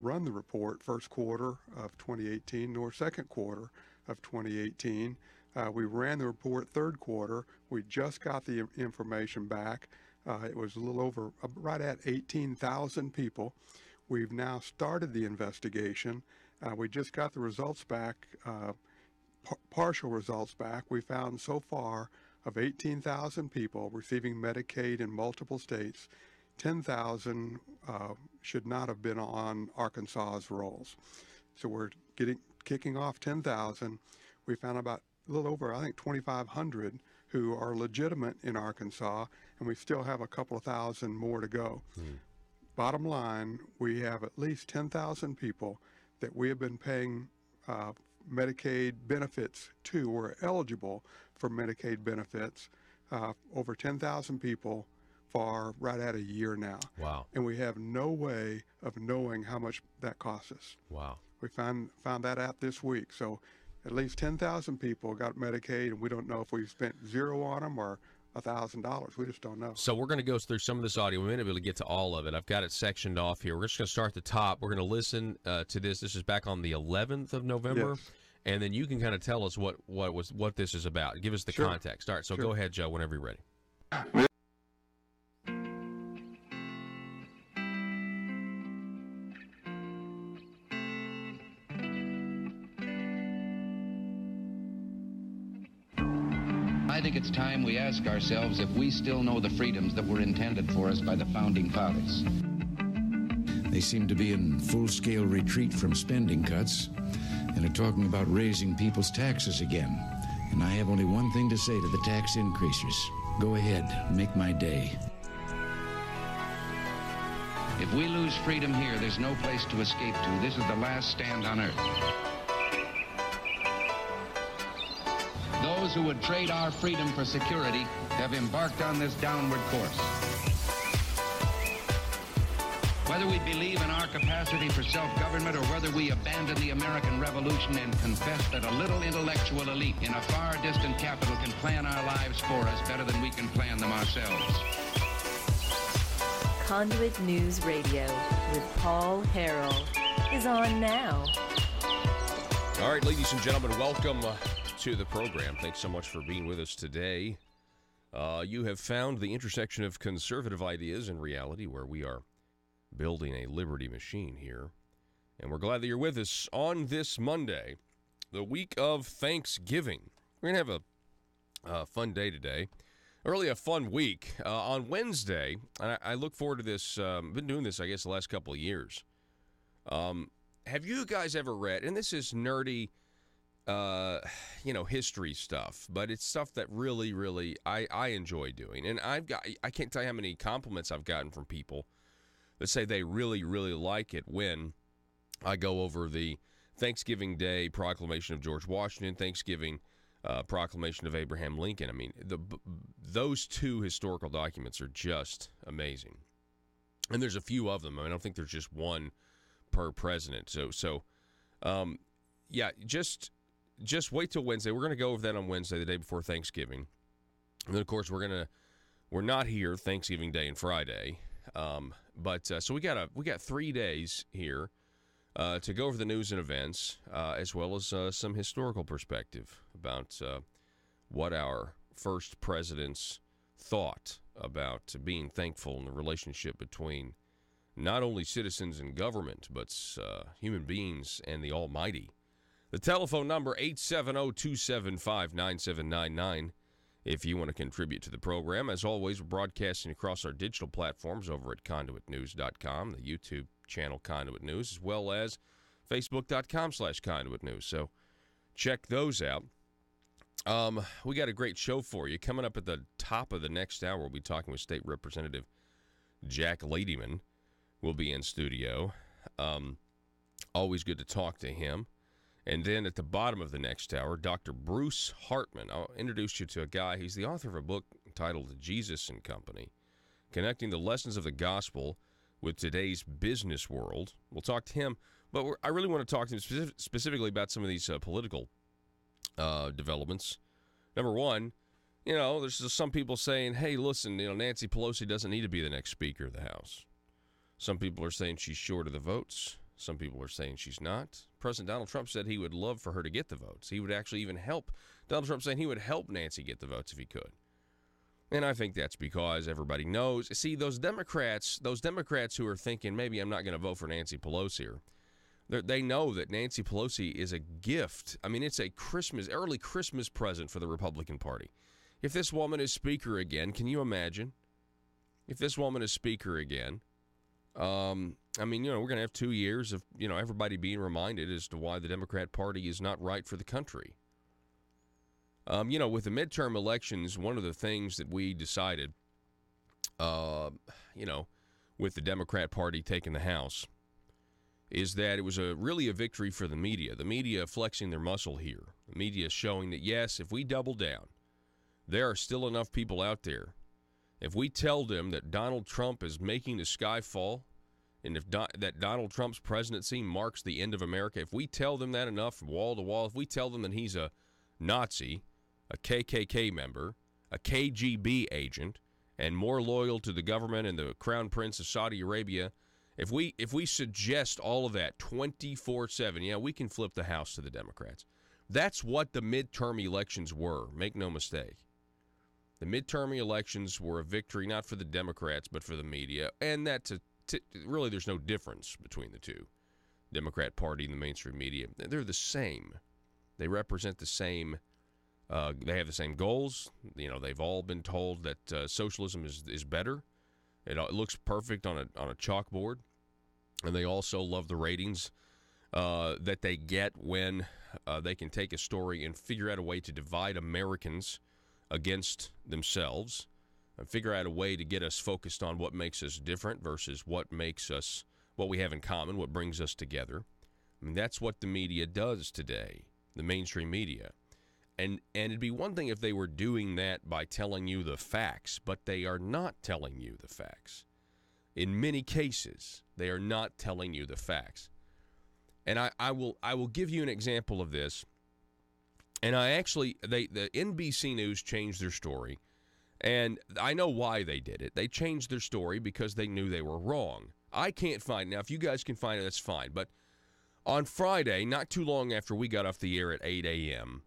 run the report first quarter of 2018 nor second quarter of 2018. We ran the report third quarter. We just got the information back. It was a little over, right at 18,000 people. We've now started the investigation. We just got the results back, partial results back. We found so far of 18,000 people receiving Medicaid in multiple states, 10,000 should not have been on Arkansas's rolls. So we're kicking off 10,000. We found about a little over, I think, 2,500 who are legitimate in Arkansas, and we still have a couple of thousand more to go. Bottom line, we have at least 10,000 people that we have been paying Medicaid benefits to, or eligible for Medicaid benefits, over 10,000 people for right at a year now. Wow. And we have no way of knowing how much that costs us. Wow. We found that out this week. So at least 10,000 people got Medicaid, and we don't know if we've spent zero on them or $1,000. We just don't know. So we're going to go through some of this audio. We may not be able to get to all of it. I've got it sectioned off here. We're just going to start at the top. We're going to listen to this. This is back on the 11th of November. Yes. And then you can kind of tell us what this is about. Give us the context. All right, so go ahead, Joe, whenever you're ready. I think it's time we ask ourselves if we still know the freedoms that were intended for us by the Founding Fathers. They seem to be in full-scale retreat from spending cuts and are talking about raising people's taxes again. And I have only one thing to say to the tax increasers. Go ahead, make my day. If we lose freedom here, there's no place to escape to. This is the last stand on earth. Those who would trade our freedom for security have embarked on this downward course. Whether we believe in our capacity for self-government or whether we abandon the American Revolution and confess that a little intellectual elite in a far distant capital can plan our lives for us better than we can plan them ourselves. Conduit News Radio with Paul Harrell is on now. All right, ladies and gentlemen, welcome to the program. Thanks so much for being with us today. You have found the intersection of conservative ideas and reality, where we are building a liberty machine here. And we're glad that you're with us on this Monday, the week of Thanksgiving. We're going to have a fun day today. Really a fun week. On Wednesday, and I look forward to this. I've been doing this, I guess, the last couple of years. Have you guys ever read, and this is nerdy, history stuff, but it's stuff that really, really I enjoy doing. And I can't tell you how many compliments I've gotten from people that say they really, really like it when I go over the Thanksgiving Day proclamation of George Washington, Thanksgiving proclamation of Abraham Lincoln. I mean, those two historical documents are just amazing. And there's a few of them. I don't think there's just one per president. So just wait till Wednesday. We're going to go over that on Wednesday, the day before Thanksgiving. And then, of course, we're not here Thanksgiving Day and Friday. So we got 3 days here to go over the news and events, as well as some historical perspective about what our first presidents thought about being thankful in the relationship between not only citizens and government, but human beings and the Almighty. The telephone number, 870-275-9799, if you want to contribute to the program. As always, we're broadcasting across our digital platforms over at conduitnews.com, the YouTube channel Conduit News, as well as facebook.com/Conduit News. So check those out. We got a great show for you. Coming up at the top of the next hour, we'll be talking with State Representative Jack Ladyman. We'll be in studio. Always good to talk to him. And then at the bottom of the next hour, Dr. Bruce Hartman. I'll introduce you to a guy. He's the author of a book titled Jesus and Company, Connecting the Lessons of the Gospel with Today's Business World. We'll talk to him, but I really want to talk to him specifically about some of these political developments. Number one, there's some people saying, hey, listen, Nancy Pelosi doesn't need to be the next Speaker of the House. Some people are saying she's short of the votes. Some people are saying she's not. President Donald Trump said he would love for her to get the votes. He would actually even help. Donald Trump saying he would help Nancy get the votes if he could. And I think that's because everybody knows. See, those Democrats who are thinking maybe I'm not going to vote for Nancy Pelosi here, they know that Nancy Pelosi is a gift. I mean, it's a early Christmas present for the Republican Party. If this woman is Speaker again, can you imagine? If this woman is Speaker again, I mean, we're going to have 2 years of, everybody being reminded as to why the Democrat Party is not right for the country. With the midterm elections, one of the things that we decided, with the Democrat Party taking the House, is that it was really a victory for the media. The media flexing their muscle here. The media showing that, yes, if we double down, there are still enough people out there. If we tell them that Donald Trump is making the sky fall, and that Donald Trump's presidency marks the end of America, if we tell them that enough from wall to wall, if we tell them that he's a Nazi, a KKK member, a KGB agent, and more loyal to the government and the Crown Prince of Saudi Arabia, if we suggest all of that 24/7, yeah, we can flip the House to the Democrats. That's what the midterm elections were. Make no mistake. The midterm elections were a victory not for the Democrats but for the media, and that really there's no difference between the two. Democrat Party and the mainstream media, they're the same. They represent the same. They have the same goals. They've all been told that socialism is better. It looks perfect on a chalkboard, and they also love the ratings that they get when they can take a story and figure out a way to divide Americans against themselves, and figure out a way to get us focused on what makes us different versus what we have in common, what brings us together. I mean, that's what the media does today, the mainstream media. And it'd be one thing if they were doing that by telling you the facts, but they are not telling you the facts. In many cases, they are not telling you the facts. And I will give you an example of this. And the NBC News changed their story, and I know why they did it. They changed their story because they knew they were wrong. I can't find it. Now, if you guys can find it, that's fine. But on Friday, not too long after we got off the air at 8 a.m.,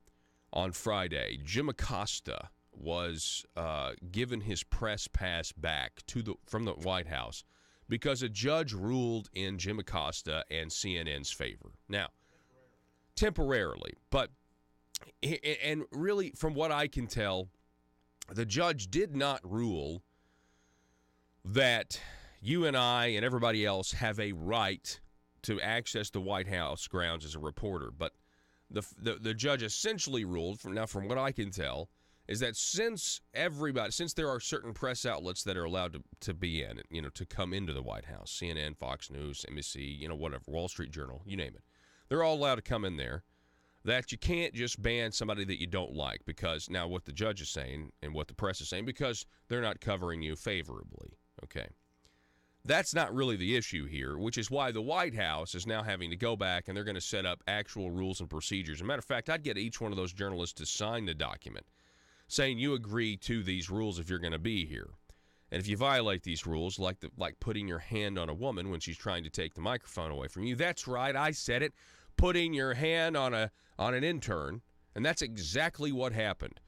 on Friday, Jim Acosta was given his press pass back from the White House because a judge ruled in Jim Acosta and CNN's favor. Now, temporarily, but and really, from what I can tell, the judge did not rule that you and I and everybody else have a right to access the White House grounds as a reporter. But the judge essentially ruled, from what I can tell, is that since there are certain press outlets that are allowed to be in, to come into the White House, CNN, Fox News, NBC, whatever, Wall Street Journal, you name it, they're all allowed to come in there, that you can't just ban somebody that you don't like because now what the judge is saying and what the press is saying, because they're not covering you favorably, okay? That's not really the issue here, which is why the White House is now having to go back and they're going to set up actual rules and procedures. As a matter of fact, I'd get each one of those journalists to sign the document saying you agree to these rules if you're going to be here. And if you violate these rules, like putting your hand on a woman when she's trying to take the microphone away from you, that's right, I said it, putting your hand on an intern, and that's exactly what happened.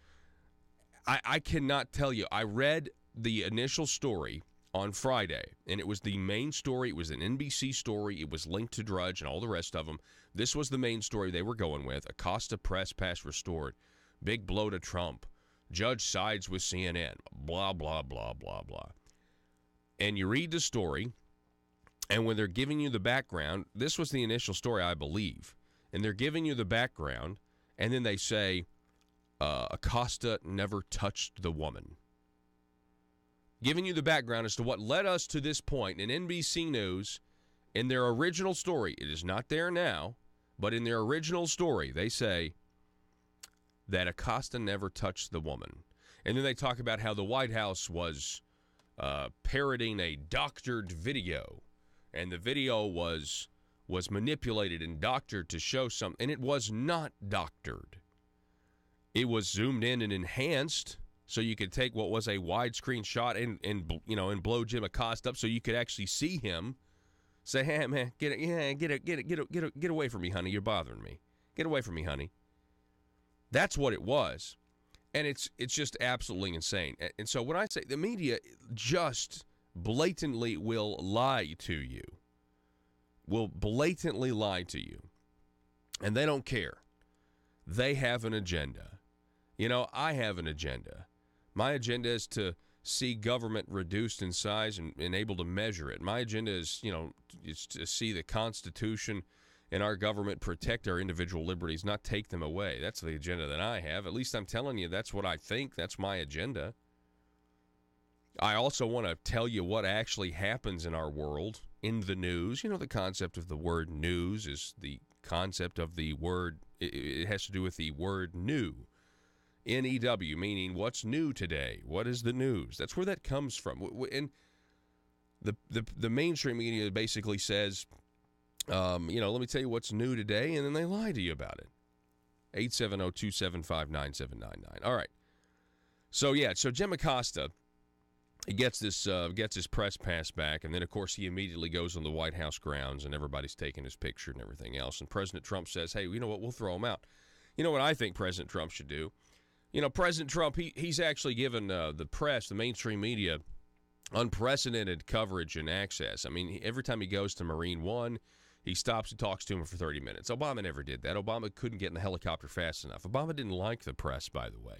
I cannot tell you. I read the initial story on Friday, and it was the main story. It was an NBC story. It was linked to Drudge and all the rest of them. This was the main story they were going with. Acosta press pass restored. Big blow to Trump. Judge sides with CNN. Blah, blah, blah, blah, blah. And you read the story, and when they're giving you the background, this was the initial story, I believe, and they're giving you the background, and then they say, Acosta never touched the woman. Giving you the background as to what led us to this point. In NBC News, in their original story, it is not there now, but in their original story, they say that Acosta never touched the woman. And then they talk about how the White House was parroting a doctored video, and the video was manipulated and doctored to show something, and it was not doctored. It was zoomed in and enhanced so you could take what was a widescreen shot and blow Jim Acosta up so you could actually see him Say, hey, man, get away from me, honey. You're bothering me. Get away from me, honey. That's what it was. And it's just absolutely insane. And so when I say the media just blatantly will lie to you, will blatantly lie to you, and they don't care. They have an agenda. You know, I have an agenda. My agenda is to see government reduced in size and able to measure it. My agenda is, is to see the Constitution and our government protect our individual liberties, not take them away. That's the agenda that I have. At least I'm telling you that's what I think. That's my agenda. I also want to tell you what actually happens in our world, in the news. You know, the concept of the word news is the concept of the word, it has to do with the word new. N-E-W, meaning what's new today? What is the news? That's where that comes from. And the mainstream media basically says, let me tell you what's new today, and then they lie to you about it. 870-275-9799. All right. So Jim Acosta, he gets his press pass back, and then, of course, he immediately goes on the White House grounds, and everybody's taking his picture and everything else. And President Trump says, hey, you know what, we'll throw him out. You know what I think President Trump should do? You know, President Trump, he's actually given the press, the mainstream media, unprecedented coverage and access. I mean, every time he goes to Marine One, he stops and talks to him for 30 minutes. Obama never did that. Obama couldn't get in the helicopter fast enough. Obama didn't like the press, by the way.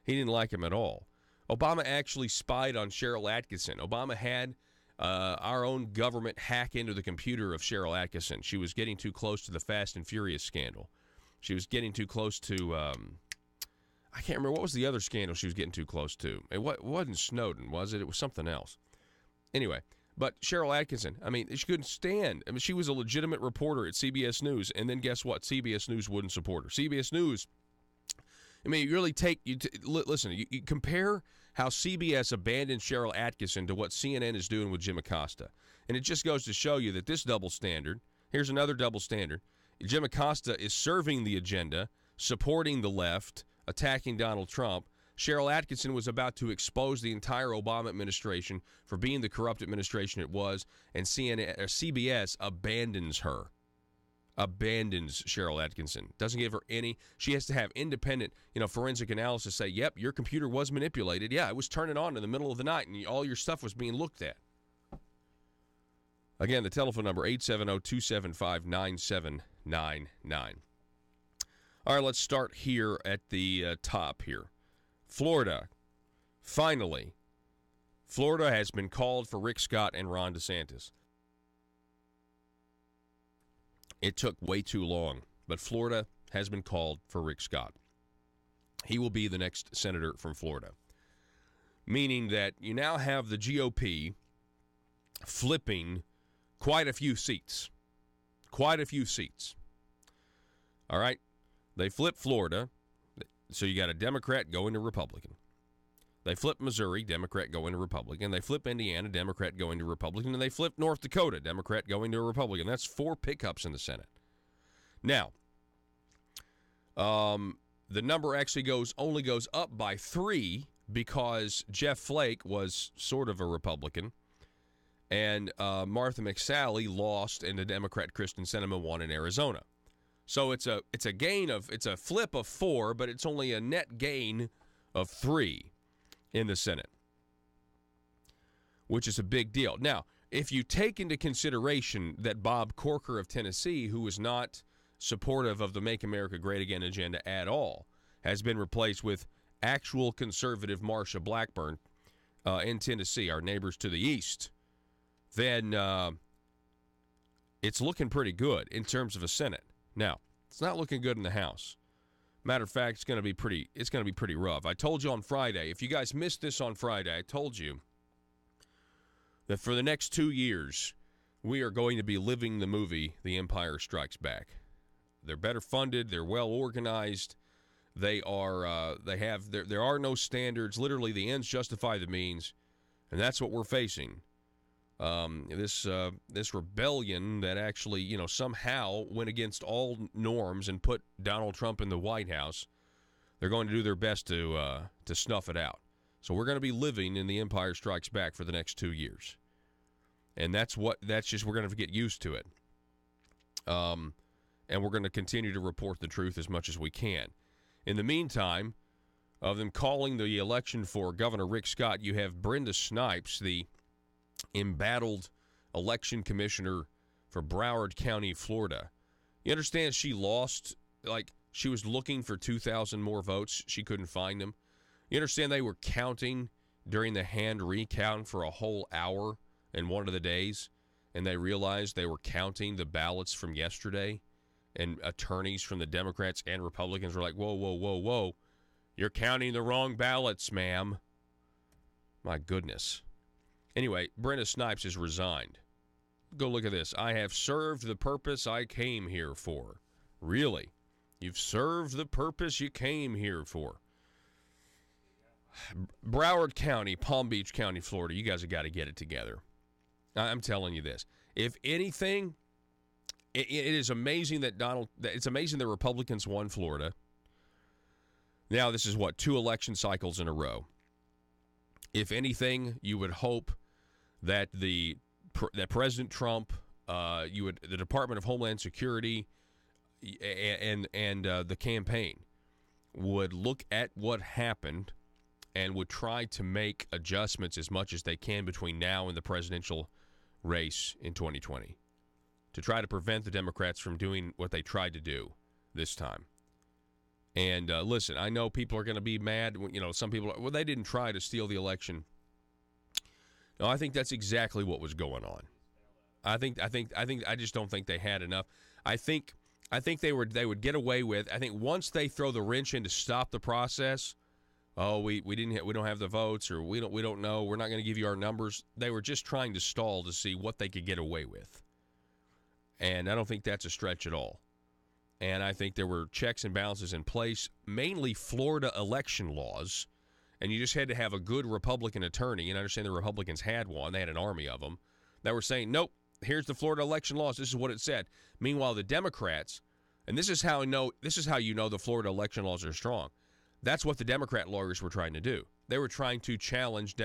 He didn't like him at all. Obama actually spied on Cheryl Atkinson. Obama had our own government hack into the computer of Cheryl Atkinson. She was getting too close to the Fast and Furious scandal. She was getting too close to, I can't remember, what was the other scandal she was getting too close to? It wasn't Snowden, was it? It was something else. Anyway. But Cheryl Atkinson, I mean, she couldn't stand. I mean, she was a legitimate reporter at CBS News, and then guess what? CBS News wouldn't support her. CBS News, I mean, you really listen, you compare how CBS abandoned Cheryl Atkinson to what CNN is doing with Jim Acosta. And it just goes to show you that this double standard, here's another double standard. Jim Acosta is serving the agenda, supporting the left, attacking Donald Trump. Cheryl Atkinson was about to expose the entire Obama administration for being the corrupt administration it was, and CBS abandons her. Abandons Cheryl Atkinson. Doesn't give her any. She has to have independent, forensic analysis say, yep, your computer was manipulated. Yeah, it was turning on in the middle of the night, and all your stuff was being looked at. Again, the telephone number, 870-275-9799. All right, let's start here at the top here. Florida, finally, Florida has been called for Rick Scott and Ron DeSantis. It took way too long, but Florida has been called for Rick Scott. He will be the next senator from Florida, meaning that you now have the GOP flipping quite a few seats. Quite a few seats. All right? They flip Florida. So you got a Democrat going to Republican. They flip Missouri, Democrat going to Republican. They flip Indiana, Democrat going to Republican. And they flip North Dakota, Democrat going to Republican. That's 4 pickups in the Senate. Now, the number actually only goes up by 3 because Jeff Flake was sort of a Republican. And Martha McSally lost, and the Democrat Kristen Sinema won in Arizona. So it's a flip of 4, but it's only a net gain of 3 in the Senate, which is a big deal. Now, if you take into consideration that Bob Corker of Tennessee, who is not supportive of the Make America Great Again agenda at all, has been replaced with actual conservative Marsha Blackburn in Tennessee, our neighbors to the east, then it's looking pretty good in terms of a Senate. Now, it's not looking good in the House. Matter of fact, it's going to be pretty rough. I told you on Friday, if you guys missed this on Friday, I told you that for the next 2 years, we are going to be living the movie The Empire Strikes Back. They're better funded, they're well organized, there are no standards. Literally, the ends justify the means, and that's what we're facing. This rebellion that actually, somehow went against all norms and put Donald Trump in the White House, they're going to do their best to snuff it out. So we're going to be living in The Empire Strikes Back for the next 2 years. And that's just, we're going to get used to it. And we're going to continue to report the truth as much as we can. In the meantime, of them calling the election for Governor Rick Scott, you have Brenda Snipes, the embattled election commissioner for Broward County, Florida. You understand she lost, like, she was looking for 2,000 more votes. She couldn't find them. You understand they were counting during the hand recount for a whole hour in one of the days, and they realized they were counting the ballots from yesterday, and attorneys from the Democrats and Republicans were like, whoa, whoa, whoa, whoa. You're counting the wrong ballots, ma'am. My goodness. Anyway, Brenda Snipes has resigned. Go look at this. I have served the purpose I came here for. Really? You've served the purpose you came here for. Broward County, Palm Beach County, Florida, you guys have got to get it together. I'm telling you this. If anything, it is amazing it's amazing the Republicans won Florida. Now, this is 2 election cycles in a row. If anything, you would hope that that President Trump, the Department of Homeland Security, and the campaign would look at what happened and would try to make adjustments as much as they can between now and the presidential race in 2020 to try to prevent the Democrats from doing what they tried to do this time. And listen, I know people are going to be mad. Some people are, they didn't try to steal the election. No, I think that's exactly what was going on. I just don't think they had enough. I think they would get away with. I think once they throw the wrench in to stop the process, we don't have the votes, or we don't know, we're not going to give you our numbers. They were just trying to stall to see what they could get away with. And I don't think that's a stretch at all. And I think there were checks and balances in place, mainly Florida election laws, and you just had to have a good Republican attorney, and I understand the Republicans had one, they had an army of them, that were saying, nope, here's the Florida election laws, this is what it said. Meanwhile, the Democrats, and this is how you know the Florida election laws are strong, that's what the Democrat lawyers were trying to do. They were trying to challenge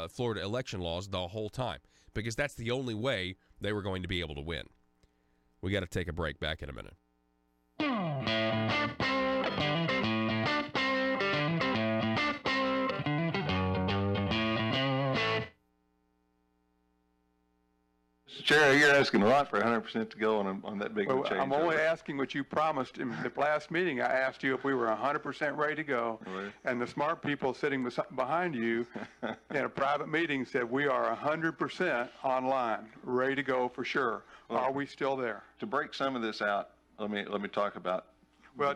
Florida election laws the whole time, because that's the only way they were going to be able to win. We got to take a break. Back in a minute. Chair, you're asking a lot for 100% to go on that big change. I'm only asking what you promised. In the last meeting, I asked you if we were 100% ready to go, right. And the smart people sitting behind you in a private meeting said we are 100% online, ready to go for sure. Well, are we still there? To break some of this out, let me talk about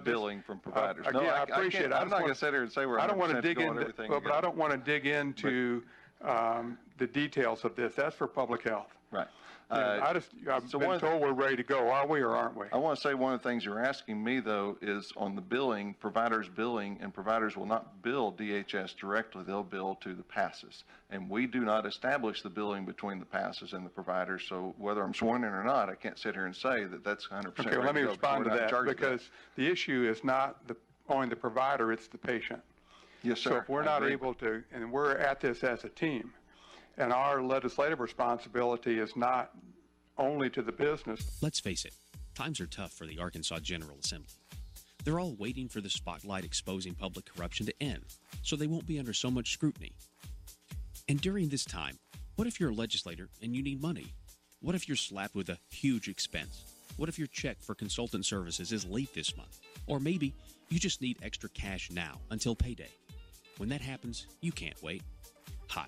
billing from providers. Again, I appreciate it. I'm not going to sit here and say we're 100% I don't want to dig into everything. But I don't want to dig into the details of this. That's for public health. Right. I've been told we're ready to go. Are we or aren't we? I want to say one of the things you're asking me, though, is on the billing, providers billing, and providers will not bill DHS directly. They'll bill to the passes. And we do not establish the billing between the passes and the providers. So whether I'm sworn in or not, I can't sit here and say that that's 100% Okay, ready let me to go. respond to that, because the issue is not only the provider, it's the patient. Yes, sir. So if we're not able to, and we're at this as a team, and our legislative responsibility is not only to the business. Let's face it, times are tough for the Arkansas General Assembly. They're all waiting for the spotlight exposing public corruption to end, so they won't be under so much scrutiny. And during this time, what if you're a legislator and you need money? What if you're slapped with a huge expense? What if your check for consultant services is late this month? Or maybe you just need extra cash now until payday. When that happens, you can't wait. Hi.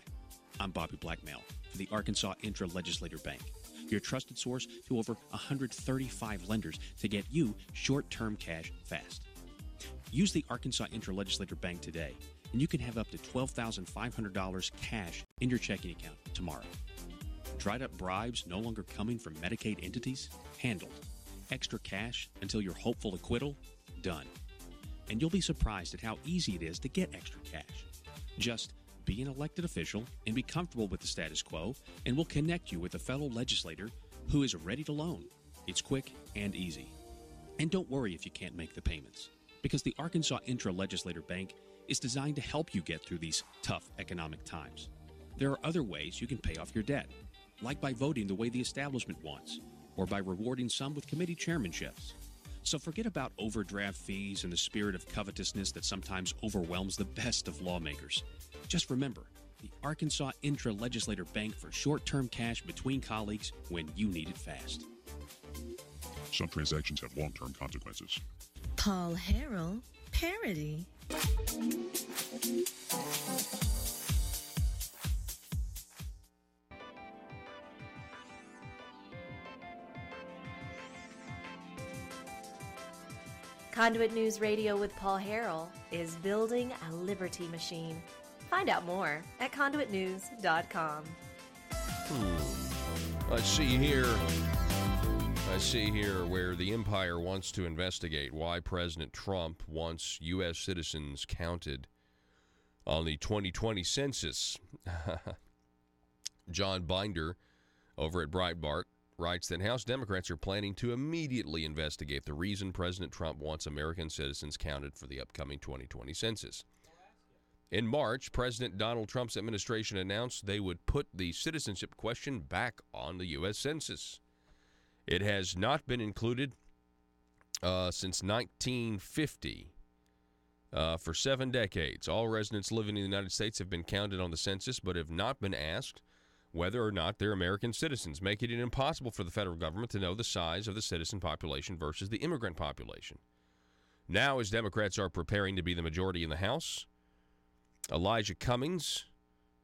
I'm Bobby Blackmail for the Arkansas Intra-Legislator Bank, your trusted source to over 135 lenders to get you short-term cash fast. Use the Arkansas Intra-Legislator Bank today, and you can have up to $12,500 cash in your checking account tomorrow. Dried-up bribes no longer coming from Medicaid entities? Handled. Extra cash until your hopeful acquittal? Done. And you'll be surprised at how easy it is to get extra cash. Just be an elected official and be comfortable with the status quo, and we'll connect you with a fellow legislator who is ready to loan. It's quick and easy. And don't worry if you can't make the payments, because the Arkansas Intra-Legislator Bank is designed to help you get through these tough economic times. There are other ways you can pay off your debt. like by voting the way the establishment wants, or by rewarding some with committee chairmanships. So forget about overdraft fees and the spirit of covetousness that sometimes overwhelms the best of lawmakers. Just remember, the Arkansas Intra-Legislator Bank for short-term cash between colleagues when you need it fast. Some transactions have long-term consequences. Paul Harrell, parody. Conduit News Radio with Paul Harrell is building a liberty machine. Find out more at conduitnews.com. I see here where the Empire wants to investigate why President Trump wants U.S. citizens counted on the 2020 census. John Binder over at Breitbart writes that House Democrats are planning to immediately investigate the reason President Trump wants American citizens counted for the upcoming 2020 census. In March, President Donald Trump's administration announced they would put the citizenship question back on the U.S. Census. It has not been included since 1950. For 7 decades, all residents living in the United States have been counted on the census but have not been asked whether or not they're American citizens, making it impossible for the federal government to know the size of the citizen population versus the immigrant population. Now, as Democrats are preparing to be the majority in the House, Elijah Cummings,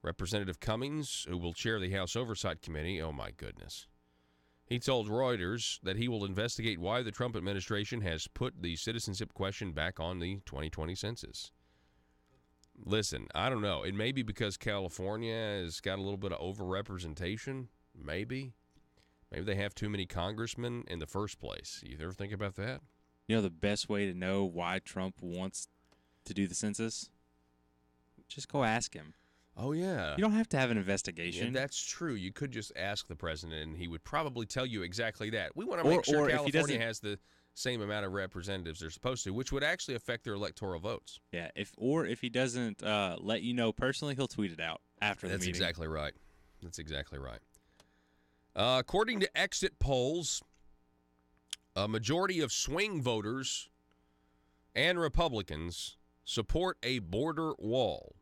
Representative Cummings, who will chair the House Oversight Committee, oh my goodness, he told Reuters that he will investigate why the Trump administration has put the citizenship question back on the 2020 census. Listen, I don't know. It may be because California has got a little bit of overrepresentation. Maybe. Maybe they have too many congressmen in the first place. You ever think about that? You know the best way to know why Trump wants to do the census? Just go ask him. Oh, yeah. You don't have to have an investigation. Yeah, that's true. You could just ask the president, and he would probably tell you exactly that. We want to make sure California has the same amount of representatives they're supposed to, which would actually affect their electoral votes. Yeah, if he doesn't let you know personally, he'll tweet it out after the meeting. That's exactly right. That's exactly right. According to exit polls, a majority of swing voters and Republicans support a border wall.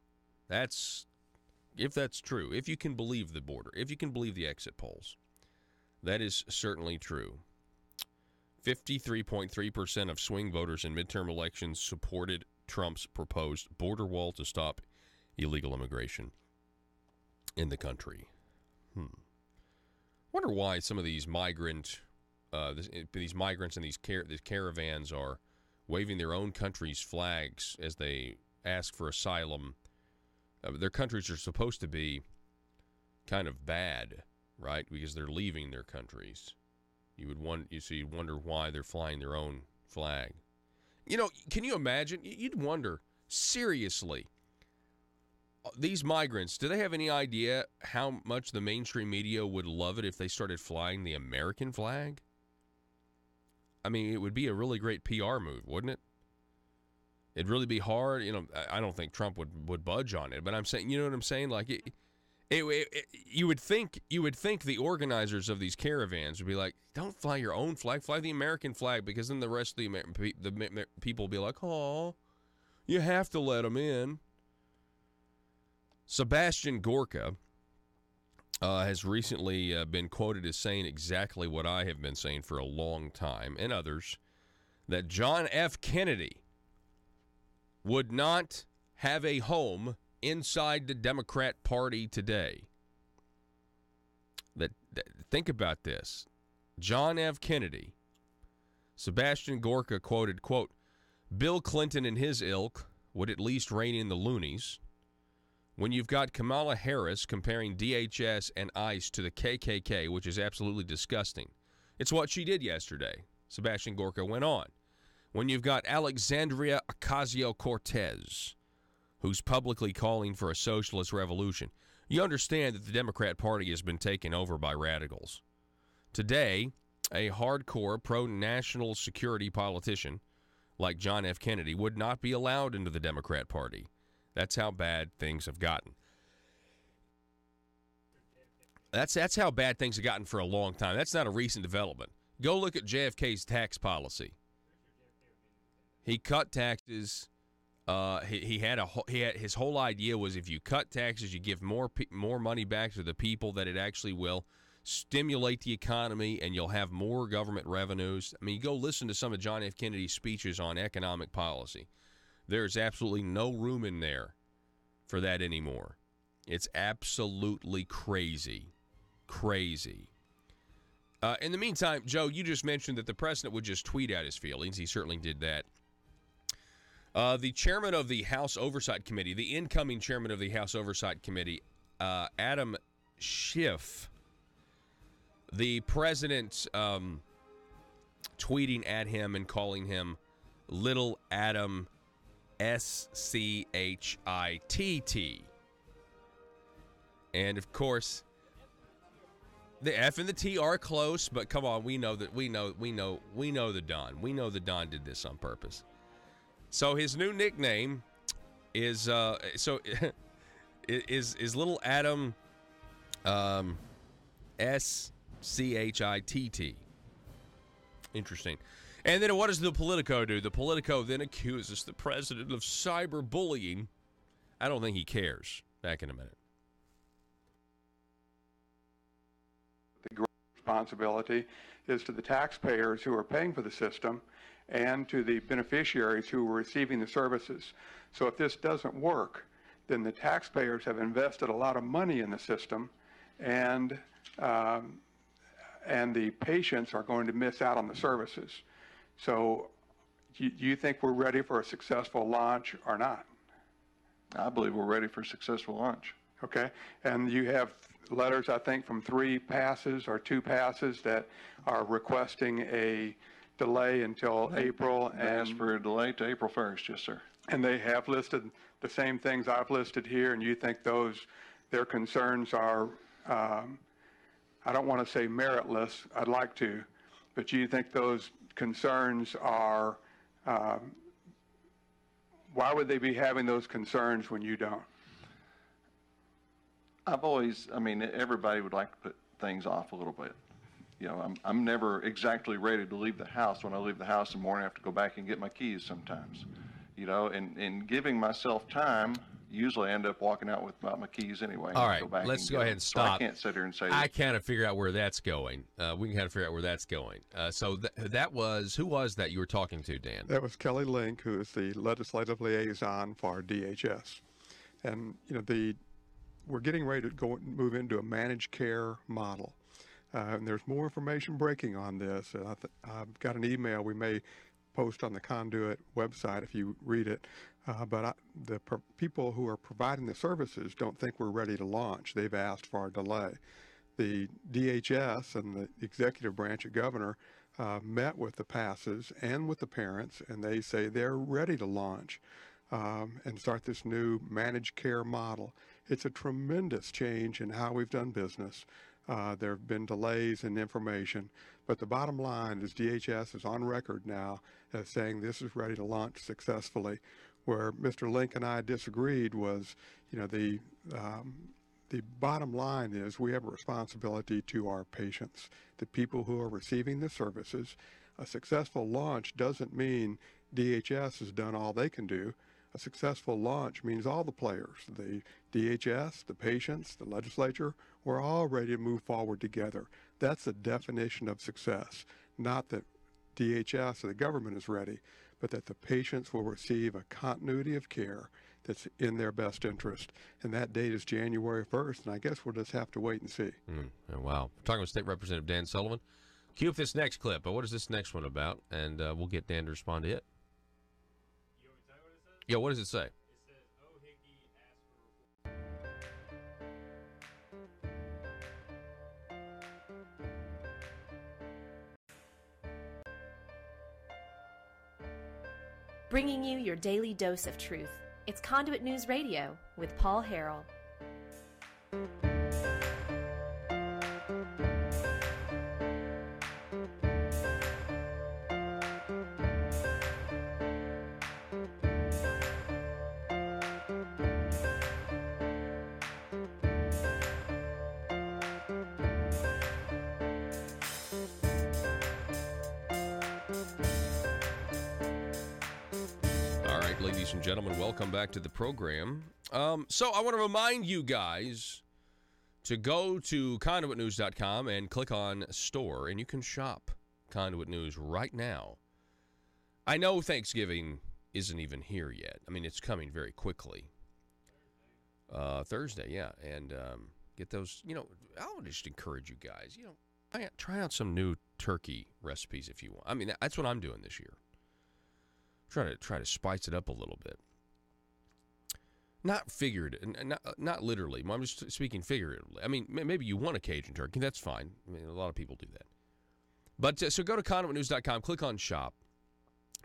If that's true, if you can believe the border, if you can believe the exit polls, that is certainly true. 53.3% of swing voters in midterm elections supported Trump's proposed border wall to stop illegal immigration in the country. Wonder why some of these migrants and these caravans are waving their own country's flags as they ask for asylum. Their countries are supposed to be kind of bad, right? Because they're leaving their countries. You'd wonder why they're flying their own flag. You know, can you imagine? You'd wonder, seriously, these migrants, do they have any idea how much the mainstream media would love it if they started flying the American flag? I mean, it would be a really great PR move, wouldn't it? It'd really be hard. You know, I don't think Trump would budge on it, but I'm saying, you know what I'm saying? Like, you would think the organizers of these caravans would be like, don't fly your own flag, fly the American flag, because then the rest of the people will be like, oh, you have to let them in. Sebastian Gorka has recently been quoted as saying exactly what I have been saying for a long time, and others, that John F. Kennedy would not have a home inside the Democrat Party today. Think about this. John F. Kennedy, Sebastian Gorka quoted, quote, Bill Clinton and his ilk would at least rein in the loonies. When you've got Kamala Harris comparing DHS and ICE to the KKK, which is absolutely disgusting. It's what she did yesterday, Sebastian Gorka went on. When you've got Alexandria Ocasio-Cortez, who's publicly calling for a socialist revolution, you understand that the Democrat Party has been taken over by radicals. Today, a hardcore pro-national security politician like John F. Kennedy would not be allowed into the Democrat Party. That's how bad things have gotten. That's how bad things have gotten for a long time. That's not a recent development. Go look at JFK's tax policy. He cut taxes. He had his whole idea was if you cut taxes, you give more money back to the people, that it actually will stimulate the economy and you'll have more government revenues. I mean, you go listen to some of John F. Kennedy's speeches on economic policy. There's absolutely no room in there for that anymore. It's absolutely crazy. Crazy. In the meantime, Joe, you just mentioned that the president would just tweet out his feelings. He certainly did that. The chairman of the House Oversight Committee, the incoming chairman of the House Oversight Committee, Adam Schiff, the president tweeting at him and calling him Little Adam SCHITT. And of course, the F and the T are close, but come on, we know the Don. We know the Don did this on purpose. So his new nickname is is Little Adam SCHITT. Interesting. And then what does the Politico do? The Politico then accuses the president of cyberbullying. I don't think he cares. Back in a minute. The great responsibility is to the taxpayers who are paying for the system and to the beneficiaries who are receiving the services. So if this doesn't work, then the taxpayers have invested a lot of money in the system, and the patients are going to miss out on the services. So do you think we're ready for a successful launch or not? I believe we're ready for a successful launch. Okay, and you have letters, I think, from 2 passes that are requesting a delay until April. They asked for a delay to April 1st, yes, sir. And they have listed the same things I've listed here, and you think their concerns are, I don't want to say meritless, I'd like to, but you think those concerns are, why would they be having those concerns when you don't? Everybody would like to put things off a little bit. You know, I'm never exactly ready to leave the house. When I leave the house in the morning, I have to go back and get my keys sometimes. You know, and giving myself time, usually I end up walking out without my keys anyway. All right, let's go ahead and stop. So I can't sit here and say I kind of figure out where that's going. We can kind of figure out where that's going. So that was, who was that you were talking to, Dan? That was Kelly Link, who is the legislative liaison for DHS. And, you know, we're getting ready to move into a managed care model. And there's more information breaking on this. I've got an email we may post on the Conduit website if you read it. But the people who are providing the services don't think we're ready to launch. They've asked for a delay. The DHS and the executive branch of governor met with the passes and with the parents, and they say they're ready to launch and start this new managed care model. It's a tremendous change in how we've done business. There have been delays in information, but the bottom line is DHS is on record now as saying this is ready to launch successfully. Where Mr. Link and I disagreed was, you know, the bottom line is we have a responsibility to our patients, the people who are receiving the services. A successful launch doesn't mean DHS has done all they can do. A successful launch means all the players, the DHS, the patients, the legislature, we're all ready to move forward together. That's the definition of success, not that DHS or the government is ready, but that the patients will receive a continuity of care that's in their best interest. And that date is January 1st, and I guess we'll just have to wait and see. Wow. We're talking with State Representative Dan Sullivan. Cue up this next clip, but what is this next one about? And we'll get Dan to respond to it. Yeah, what does it say? It says, "Oh, Hickey asked for bringing you your daily dose of truth. It's Conduit News Radio with Paul Harrell. All right, ladies and gentlemen, welcome back to the program. So I want to remind you guys to go to conduitnews.com and click on store, and you can shop Conduit News right now. I know Thanksgiving isn't even here yet. I mean, it's coming very quickly. Thursday, yeah. And get those, I'll just encourage you guys, try out some new turkey recipes if you want. I mean, that's what I'm doing this year. Try to spice it up a little bit. Not not literally. I'm just speaking figuratively. I mean, maybe you want a Cajun turkey. That's fine. I mean, a lot of people do that. But so go to conduitnews.com, click on shop,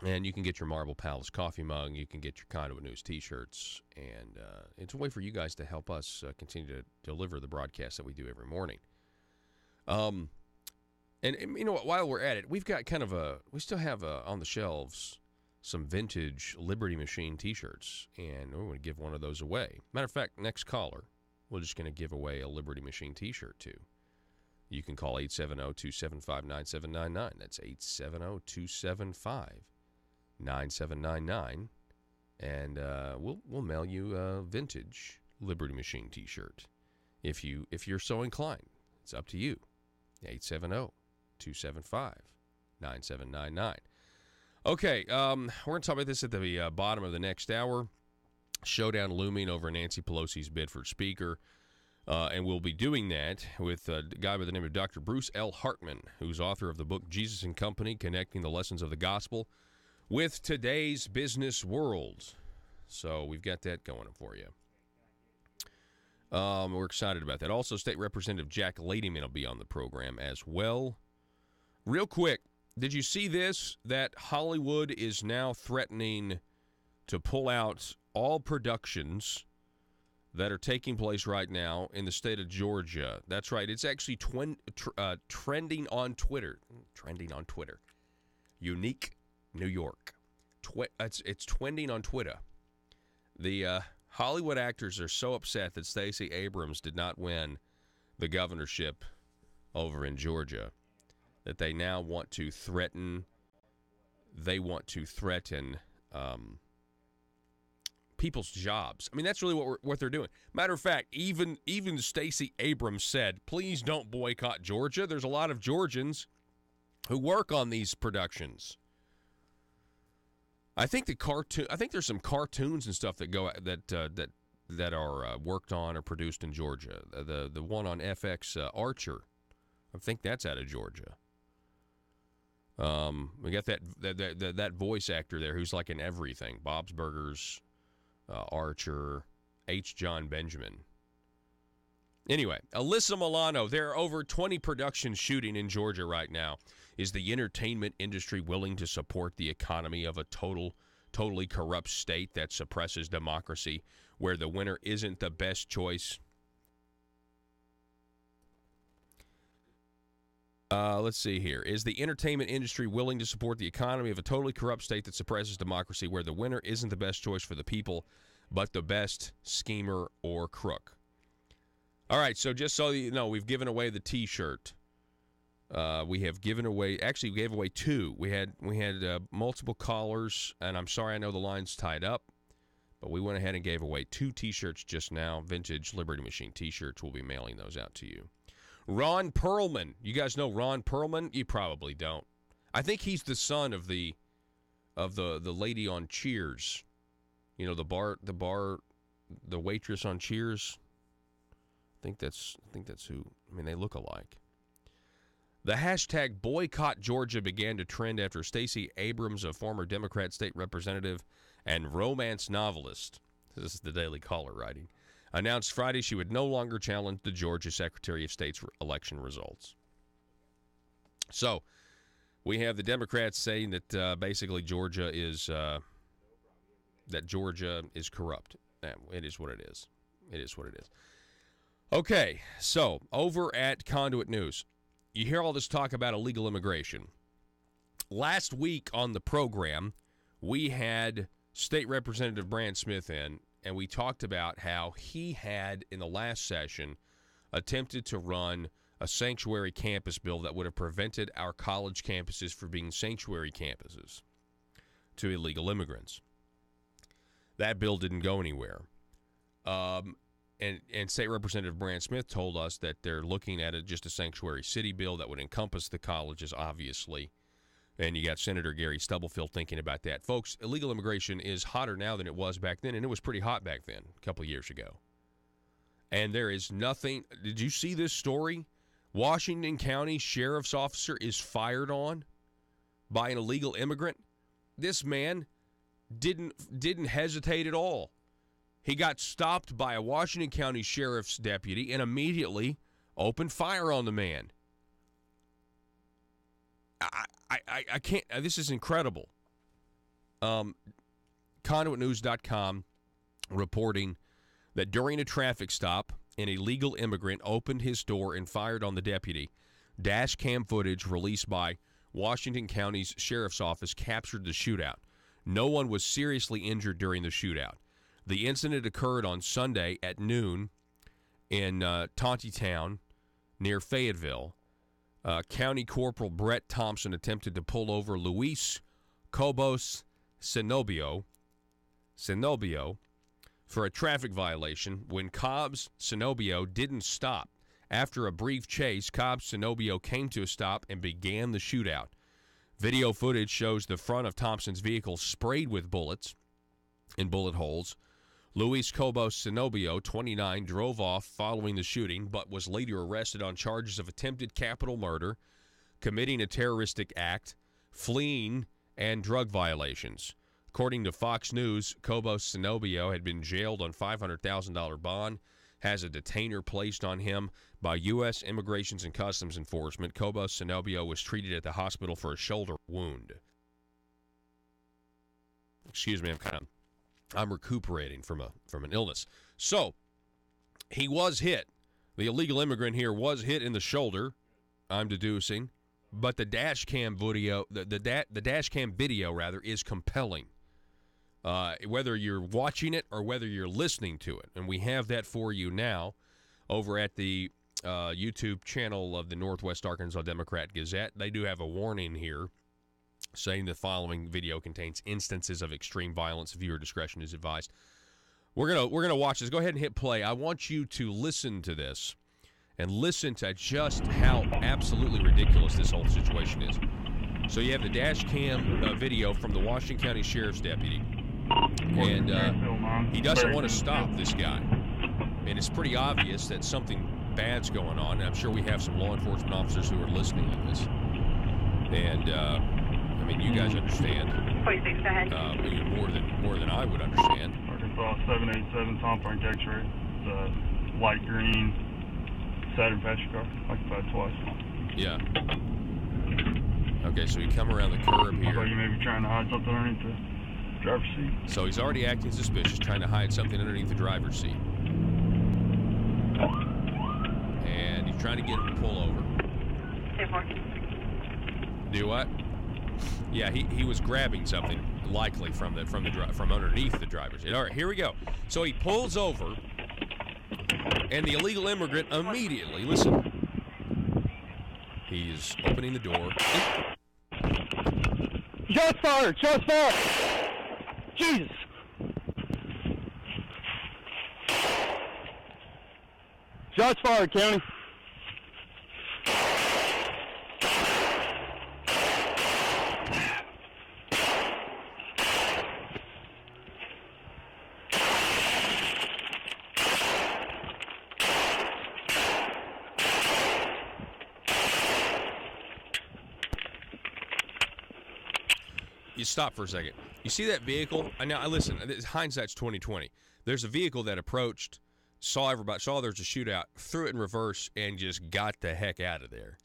and you can get your Marble Palace coffee mug. You can get your Conduit News T-shirts, and it's a way for you guys to help us continue to deliver the broadcast that we do every morning. And while we're at it, we've got we still have on the shelves some vintage Liberty Machine T-shirts, and we're going to give one of those away. Matter of fact, next caller, we're just going to give away a Liberty Machine T-shirt to. You can call 870-275-9799. That's 870-275-9799, and we'll mail you a vintage Liberty Machine T-shirt if you're so inclined. It's up to you. 870-275-9799. Okay, we're going to talk about this at the bottom of the next hour. Showdown looming over Nancy Pelosi's bid for Speaker. And we'll be doing that with a guy by the name of Dr. Bruce L. Hartman, who's author of the book Jesus and Company, Connecting the Lessons of the Gospel with Today's Business World. So we've got that going for you. We're excited about that. Also, State Representative Jack Ladyman will be on the program as well. Real quick, did you see this? That Hollywood is now threatening to pull out all productions that are taking place right now in the state of Georgia. That's right. It's actually trending on Twitter. Unique New York. It's trending on Twitter. The Hollywood actors are so upset that Stacey Abrams did not win the governorship over in Georgia that they now want to threaten. They want to threaten people's jobs. I mean, that's really what they're doing. Matter of fact, even Stacey Abrams said, "Please don't boycott Georgia. There's a lot of Georgians who work on these productions." I think there's some cartoons and stuff that go that are worked on or produced in Georgia. The one on FX, Archer, I think that's out of Georgia. We got that voice actor there who's like in everything. Bob's Burgers, Archer, H. John Benjamin. Anyway, Alyssa Milano, there are over 20 productions shooting in Georgia right now. Is the entertainment industry willing to support the economy of a totally corrupt state that suppresses democracy, where the winner isn't the best choice? Let's see here. Is the entertainment industry willing to support the economy of a totally corrupt state that suppresses democracy, where the winner isn't the best choice for the people, but the best schemer or crook? All right, so just so you know, we've given away the T-shirt. We have given away, actually, we gave away two. We had multiple callers, and I'm sorry, I know the line's tied up, but we went ahead and gave away two T-shirts just now, vintage Liberty Machine T-shirts. We'll be mailing those out to you. Ron Perlman. You guys know Ron Perlman? You probably don't. I think he's the son of the lady on Cheers. You know, the waitress on Cheers. I think that's who. I mean, they look alike. The hashtag boycott Georgia began to trend after Stacey Abrams, a former Democrat state representative and romance novelist, this is the Daily Caller writing, announced Friday she would no longer challenge the Georgia Secretary of State's election results. So, we have the Democrats saying that basically Georgia is corrupt. It is what it is. It is what it is. Okay, so over at Conduit News, you hear all this talk about illegal immigration. Last week on the program, we had State Representative Brand Smith in, and we talked about how he had, in the last session, attempted to run a sanctuary campus bill that would have prevented our college campuses from being sanctuary campuses to illegal immigrants. That bill didn't go anywhere. And State Representative Brand Smith told us that they're looking at just a sanctuary city bill that would encompass the colleges, obviously. And you got Senator Gary Stubblefield thinking about that. Folks, illegal immigration is hotter now than it was back then, and it was pretty hot back then, a couple of years ago. And there is nothing. Did you see this story? Washington County Sheriff's Officer is fired on by an illegal immigrant. This man didn't hesitate at all. He got stopped by a Washington County Sheriff's deputy and immediately opened fire on the man. I can't. This is incredible. ConduitNews.com reporting that during a traffic stop, an illegal immigrant opened his door and fired on the deputy. Dash cam footage released by Washington County's Sheriff's Office captured the shootout. No one was seriously injured during the shootout. The incident occurred on Sunday at noon in Tontitown near Fayetteville. County Corporal Brett Thompson attempted to pull over Luis Cobos Cenobio for a traffic violation when Cobbs Cenobio didn't stop. After a brief chase, Cobbs Cenobio came to a stop and began the shootout. Video footage shows the front of Thompson's vehicle sprayed with bullets and bullet holes. Luis Cobos Cenobio, 29, drove off following the shooting, but was later arrested on charges of attempted capital murder, committing a terroristic act, fleeing, and drug violations. According to Fox News, Cobos Cenobio had been jailed on $500,000 bond, has a detainer placed on him by U.S. Immigration and Customs Enforcement. Cobos Cenobio was treated at the hospital for a shoulder wound. Excuse me, I'm recuperating from an illness. So, he was hit. The illegal immigrant here was hit in the shoulder, I'm deducing, but the dash cam video, the dash cam video rather, is compelling. Whether you're watching it or whether you're listening to it, and we have that for you now over at the YouTube channel of the Northwest Arkansas Democrat Gazette. They do have a warning here, saying the following video contains instances of extreme violence. Viewer discretion is advised. We're gonna watch this. Go ahead and hit play. I want you to listen to this and listen to just how absolutely ridiculous this whole situation is. So you have the dash cam video from the Washington County Sheriff's deputy, and he doesn't want to stop this guy, and it's pretty obvious that something bad's going on. And I'm sure we have some law enforcement officers who are listening to this, and I mean, you guys understand more than I would understand. Arkansas 787 Tom Frank X-ray. It's a light green Saturn passenger car, occupied twice. Yeah. Okay, so you come around the curb here. So you may be trying to hide something underneath the driver's seat. So he's already acting suspicious, trying to hide something underneath the driver's seat. And he's trying to get him to pull over. Do what? Yeah, he was grabbing something, likely from underneath the driver's seat. All right, here we go. So he pulls over, and the illegal immigrant immediately, listen, he's opening the door. Shots fired! Shots fired! Jesus! Shots fired, County. You stop for a second. You see that vehicle? Now, listen, hindsight's 20/20. There's a vehicle that approached, saw there's a shootout, threw it in reverse, and just got the heck out of there.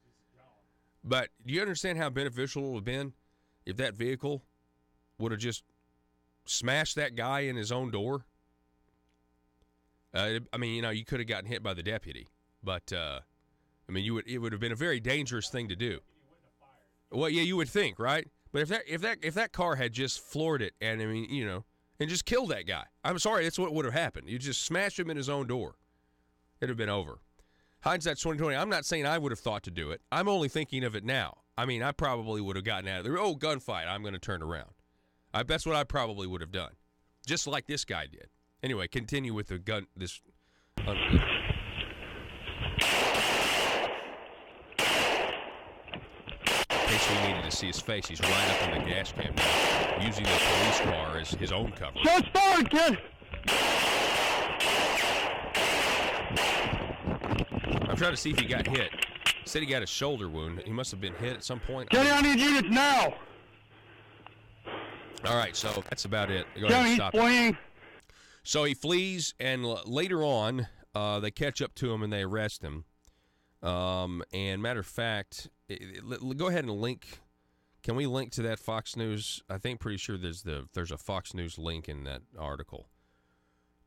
But do you understand how beneficial it would have been if that vehicle would have just smashed that guy in his own door? I mean, you could have gotten hit by the deputy, but it would have been a very dangerous thing to do. Well, yeah, you would think, right? But if that car had just floored it and and just killed that guy, I'm sorry, that's what would have happened. You just smashed him in his own door. It'd have been over. Hindsight's 2020. I'm not saying I would have thought to do it. I'm only thinking of it now. I mean, I probably would have gotten out of there. Oh, gunfight. I'm going to turn around. That's what I probably would have done, just like this guy did. Anyway, continue with the gun. This. In case we needed to see his face, he's right up in the gas cam now, using the police car as his own cover. Shots fired, kid! I'm trying to see if he got hit. He said he got a shoulder wound. He must have been hit at some point. Kenny, I need units now! All right, so that's about it. Go ahead Kenny, and he's stop fleeing. So he flees, and later on, they catch up to him and they arrest him. And matter of fact, go ahead and link. Can we link to that Fox News? I think pretty sure there's a Fox News link in that article.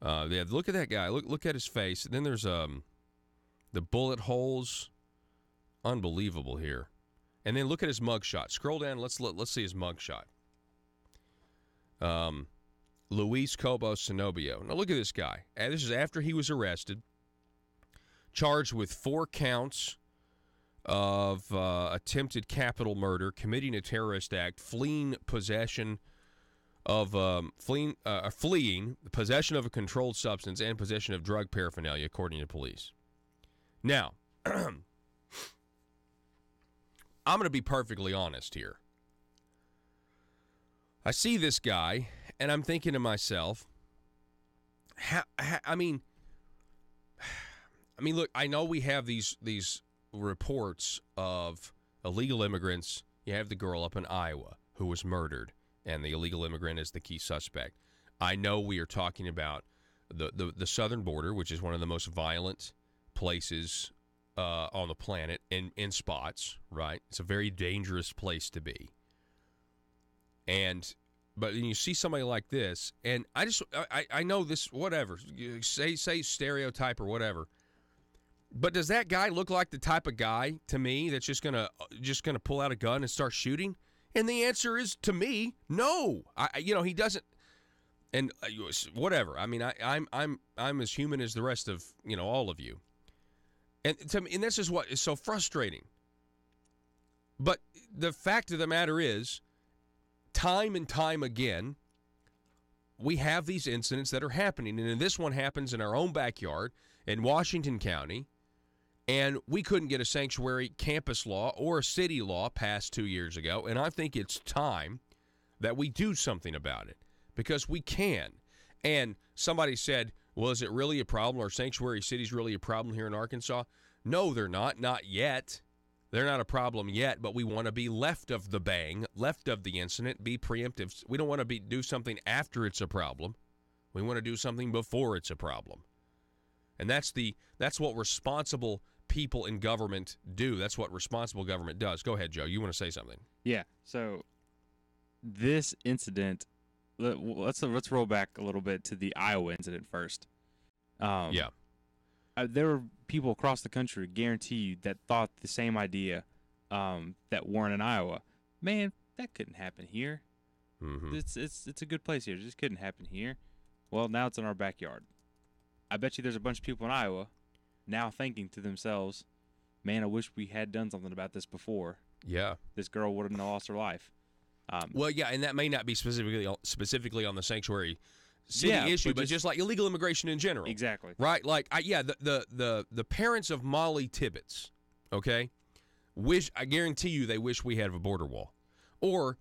Yeah, look at that guy. Look at his face. Then there's the bullet holes. Unbelievable here. And then look at his mugshot. Scroll down. Let's see his mugshot. Luis Cobos Zenobio. Now look at this guy. This is after he was arrested, charged with 4 counts of attempted capital murder, committing a terrorist act, fleeing possession of fleeing possession of a controlled substance, and possession of drug paraphernalia, according to police. Now, I'm going to be perfectly honest here. I see this guy, and I'm thinking to myself, I mean, look, I know we have these reports of illegal immigrants. You have the girl up in Iowa who was murdered, and the illegal immigrant is the key suspect. I know we are talking about the southern border, which is one of the most violent places on the planet in spots, right? It's a very dangerous place to be. But when you see somebody like this, and I know this, whatever, say stereotype or whatever, but does that guy look like the type of guy to me that's just gonna pull out a gun and start shooting? And the answer is, to me, no. He doesn't. And whatever. I mean, I'm as human as the rest of all of you. And to me, and this is what is so frustrating. But the fact of the matter is, time and time again, we have these incidents that are happening. And this one happens in our own backyard in Washington County. And we couldn't get a sanctuary campus law or a city law passed 2 years ago. And I think it's time that we do something about it, because we can. And somebody said, well, is it really a problem? Are sanctuary cities really a problem here in Arkansas? No, they're not. Not yet. They're not a problem yet, but we want to be left of the bang, left of the incident, be preemptive. We don't want to do something after it's a problem. We want to do something before it's a problem. And that's what responsible people in government do. That's what responsible government does. Go ahead, Joe. You want to say something? Yeah. So this incident, let's roll back a little bit to the Iowa incident first. Yeah. There were people across the country, guarantee you, that thought the same idea that weren't in Iowa. Man, that couldn't happen here. Mm-hmm. It's a good place here. It just couldn't happen here. Well, now it's in our backyard. I bet you there's a bunch of people in Iowa now thinking to themselves, man, I wish we had done something about this before. Yeah. This girl would have lost her life. Well, yeah, and that may not be specifically on the sanctuary city issue, but just like illegal immigration in general. Exactly. Right? Like, the parents of Molly Tibbetts, okay, I guarantee you they wish we had a border wall. Or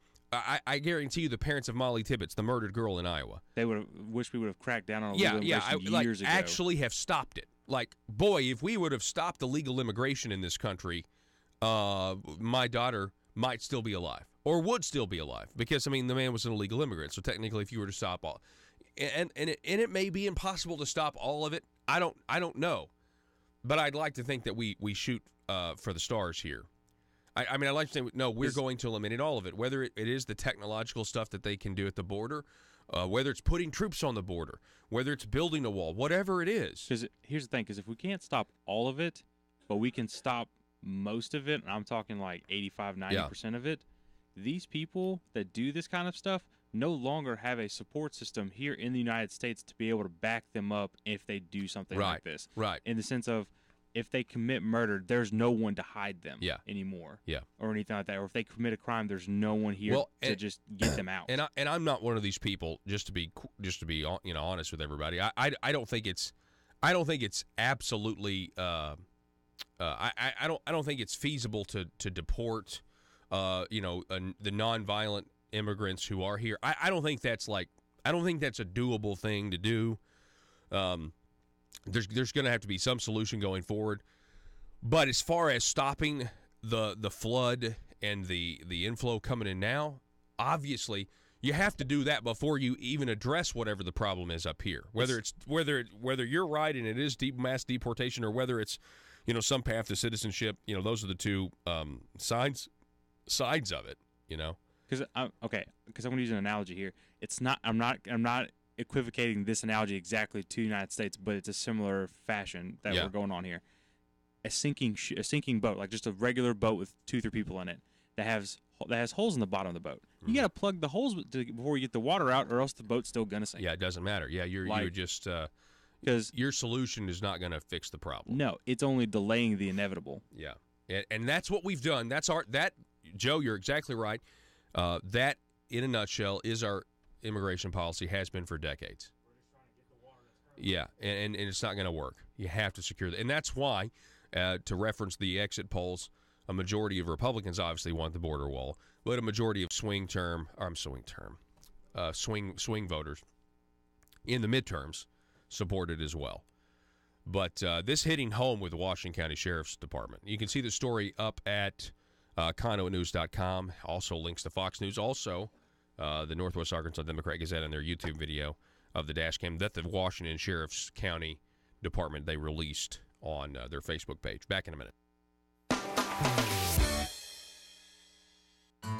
I guarantee you the parents of Molly Tibbetts, the murdered girl in Iowa, they would wish we would have cracked down on illegal immigration years ago. Actually have stopped it. Like, boy, if we would have stopped illegal immigration in this country, my daughter might still be alive, or would still be alive, because, I mean, the man was an illegal immigrant. So technically, if you were to stop all, and it may be impossible to stop all of it. I don't know, but I'd like to think that we shoot for the stars here. I mean, I'd like to say, no, we're going to eliminate all of it, whether it is the technological stuff that they can do at the border, whether it's putting troops on the border, whether it's building a wall, whatever it is. Because here's the thing, because if we can't stop all of it, but we can stop most of it, and I'm talking like 85, 90% of it, these people that do this kind of stuff no longer have a support system here in the United States to be able to back them up if they do something like this. Right. In the sense of, if they commit murder, there's no one to hide them anymore. Yeah. Or anything like that. Or if they commit a crime, there's no one here to just get them out. And I'm not one of these people. Just to be honest with everybody. I don't think it's absolutely. I don't think it's feasible to deport. The nonviolent immigrants who are here. I don't think that's a doable thing to do. There's going to have to be some solution going forward. But as far as stopping the flood and the inflow coming in now, obviously you have to do that before you even address whatever the problem is up here. Whether you're right and it is mass deportation, or whether it's some path to citizenship. Those are the two sides of it. Because I'm going to use an analogy here. It's not. I'm not equivocating this analogy exactly to the United States, but it's a similar fashion that we're going on here. A sinking boat, like just a regular boat with 2-3 people in it, that has holes in the bottom of the boat. You got to plug the holes before you get the water out, or else the boat's still gonna sink. Yeah, it doesn't matter. Yeah, you're just because your solution is not going to fix the problem. No, it's only delaying the inevitable. Yeah, and that's what we've done. Joe, you're exactly right. That, in a nutshell, is our immigration policy, has been for decades. Yeah, and it's not going to work. You have to secure that. And that's why, to reference the exit polls, a majority of Republicans obviously want the border wall, but a majority of swing voters in the midterms support it as well. But this hitting home with the Washington County Sheriff's Department. You can see the story up at conduitnews.com. Also links to Fox News. Also, the Northwest Arkansas Democrat Gazette and their YouTube video of the dash cam that the Washington Sheriff's County Department, they released on their Facebook page. Back in a minute.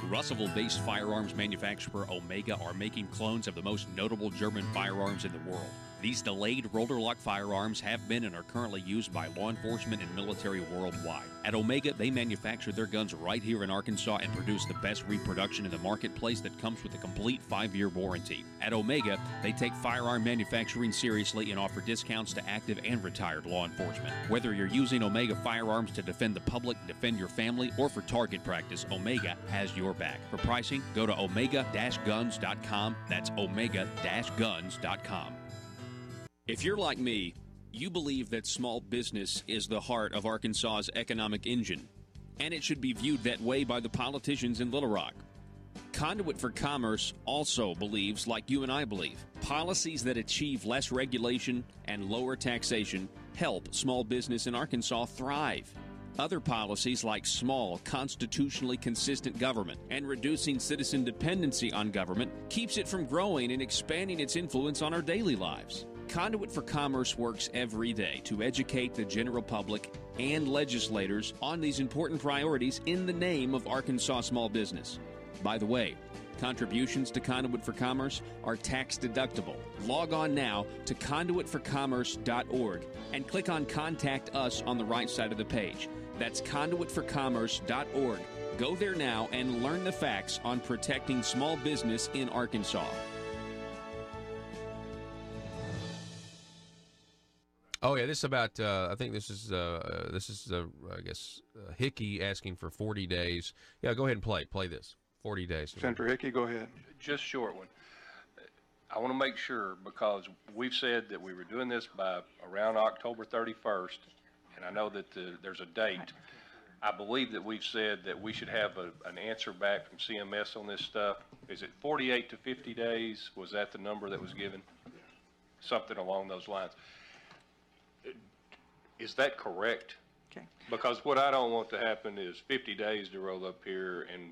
Russellville-based firearms manufacturer Omega are making clones of the most notable German firearms in the world. These delayed rotor-lock firearms have been and are currently used by law enforcement and military worldwide. At Omega, they manufacture their guns right here in Arkansas and produce the best reproduction in the marketplace that comes with a complete 5-year warranty. At Omega, they take firearm manufacturing seriously and offer discounts to active and retired law enforcement. Whether you're using Omega firearms to defend the public, defend your family, or for target practice, Omega has your back. For pricing, go to omega-guns.com. That's omega-guns.com. If you're like me, you believe that small business is the heart of Arkansas's economic engine, and it should be viewed that way by the politicians in Little Rock. Conduit for Commerce also believes, like you and I believe, policies that achieve less regulation and lower taxation help small business in Arkansas thrive. Other policies like small, constitutionally consistent government and reducing citizen dependency on government keeps it from growing and expanding its influence on our daily lives. Conduit for Commerce works every day to educate the general public and legislators on these important priorities in the name of Arkansas small business. By the way, contributions to Conduit for Commerce are tax deductible. Log on now to conduitforcommerce.org and click on Contact Us on the right side of the page. That's conduitforcommerce.org. Go there now and learn the facts on protecting small business in Arkansas. Oh yeah, this is about. I think this is Hickey asking for 40 days. Yeah, go ahead and play this. 40 days. Senator Hickey, go ahead. Just short one. I want to make sure, because we've said that we were doing this by around October 31st, and I know that there's a date. I believe that we've said that we should have an answer back from CMS on this stuff. Is it 48 to 50 days? Was that the number that was given? Something along those lines. Is that correct? Okay. Because what I don't want to happen is 50 days to roll up here and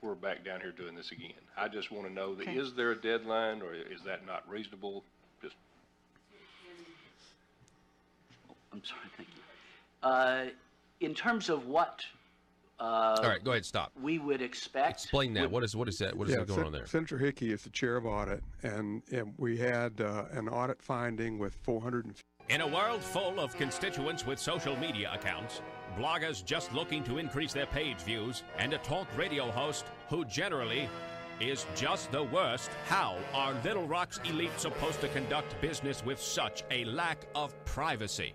we're back down here doing this again. I just want to know, that is there a deadline, or is that not reasonable? Just. I'm sorry, thank you. In terms of what all right, go ahead, stop. We would expect. Explain that. What is that? What is that going on there? Senator Hickey is the chair of audit, and we had an audit finding with 450. In a world full of constituents with social media accounts, bloggers just looking to increase their page views, and a talk radio host who generally is just the worst, how are Little Rock's elite supposed to conduct business with such a lack of privacy?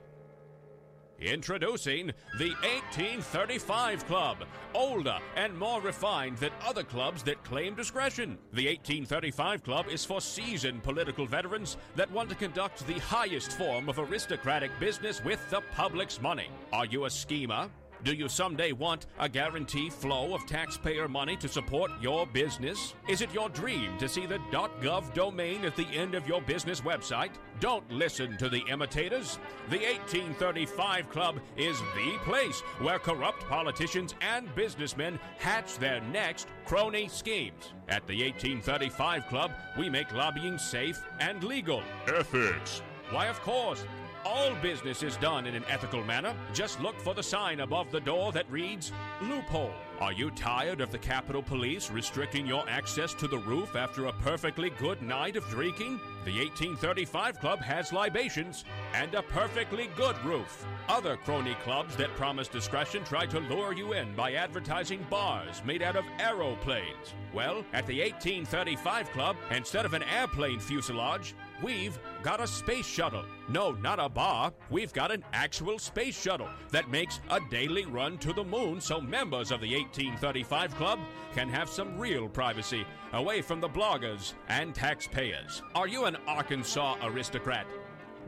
Introducing the 1835 Club, older and more refined than other clubs that claim discretion. The 1835 Club is for seasoned political veterans that want to conduct the highest form of aristocratic business with the public's money. Are you a schemer? Do you someday want a guaranteed flow of taxpayer money to support your business? Is it your dream to see the .gov domain at the end of your business website? Don't listen to the imitators. The 1835 Club is the place where corrupt politicians and businessmen hatch their next crony schemes. At the 1835 Club, we make lobbying safe and legal. Ethics. Why, of course. All business is done in an ethical manner. Just look for the sign above the door that reads, loophole. Are you tired of the Capitol Police restricting your access to the roof after a perfectly good night of drinking? The 1835 Club has libations and a perfectly good roof. Other crony clubs that promise discretion try to lure you in by advertising bars made out of aeroplanes. Well, at the 1835 Club, instead of an airplane fuselage, we've got a space shuttle. No, not a bar. We've got an actual space shuttle that makes a daily run to the moon so members of the 1835 Club can have some real privacy away from the bloggers and taxpayers. Are you an Arkansas aristocrat?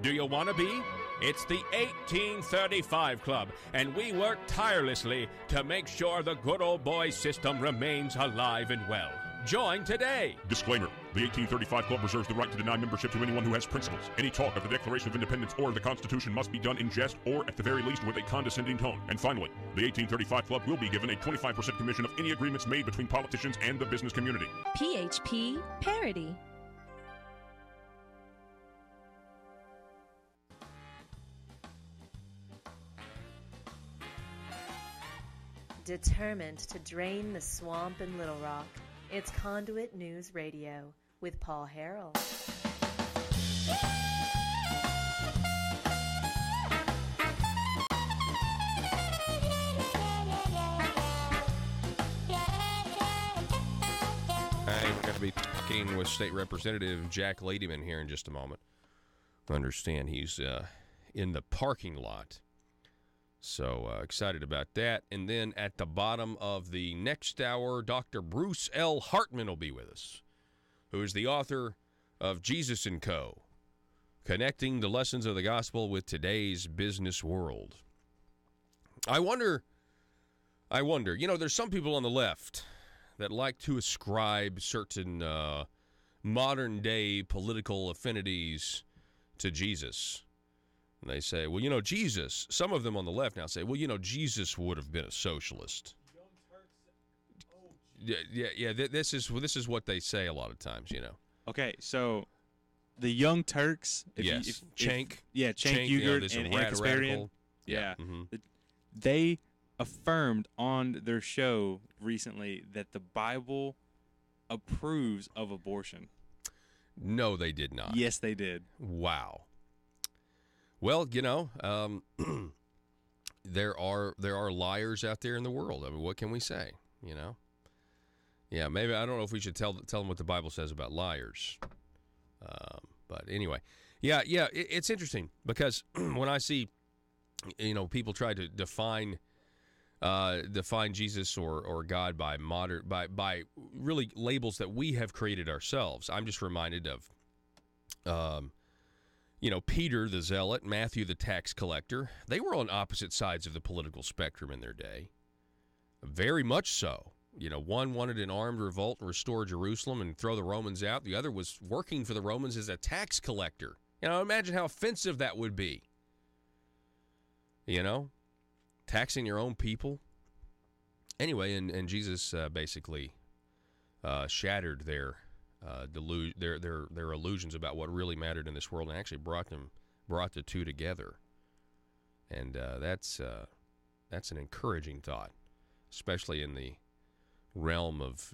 Do you want to be? It's the 1835 Club, and we work tirelessly to make sure the good old boy system remains alive and well. Join today. Disclaimer. The 1835 Club reserves the right to deny membership to anyone who has principles. Any talk of the Declaration of Independence or the Constitution must be done in jest or, at the very least, with a condescending tone. And finally, the 1835 Club will be given a 25% commission of any agreements made between politicians and the business community. PHP Parody. Determined to drain the swamp in Little Rock, it's Conduit News Radio with Paul Harrell. We're going to be talking with State Representative Jack Ladyman here in just a moment. I understand he's in the parking lot. So excited about that. And then at the bottom of the next hour, Dr. Bruce L. Hartman will be with us, who is the author of Jesus & Co., Connecting the Lessons of the Gospel with Today's Business World. I wonder, there's some people on the left that like to ascribe certain modern-day political affinities to Jesus. And they say, well, Jesus, some of them on the left now say, well, Jesus would have been a socialist. Yeah. This is what they say a lot of times, Okay, so the Young Turks, Cenk Uyghur and Kasparian, they affirmed on their show recently that the Bible approves of abortion. No, they did not. Yes, they did. Wow. Well, there are liars out there in the world. I mean, what can we say? Yeah, maybe I don't know if we should tell them what the Bible says about liars. But anyway, it's interesting because when I see, people try to define Jesus or God by by really labels that we have created ourselves. I'm just reminded of. Peter the zealot, Matthew the tax collector, they were on opposite sides of the political spectrum in their day. Very much so. One wanted an armed revolt and restore Jerusalem and throw the Romans out. The other was working for the Romans as a tax collector. Imagine how offensive that would be. Taxing your own people. Anyway, and Jesus basically shattered their illusions about what really mattered in this world, and actually brought the two together. And that's an encouraging thought, especially in the realm of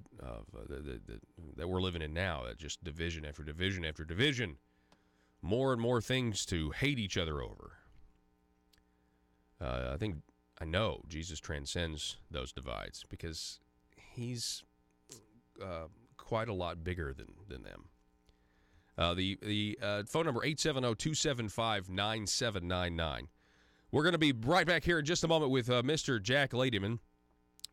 that we're living in now. Just division after division after division, more and more things to hate each other over. I know Jesus transcends those divides because he's quite a lot bigger than them. The phone number 870-275-9799. We're going to be right back here in just a moment with Mr. Jack Ladyman.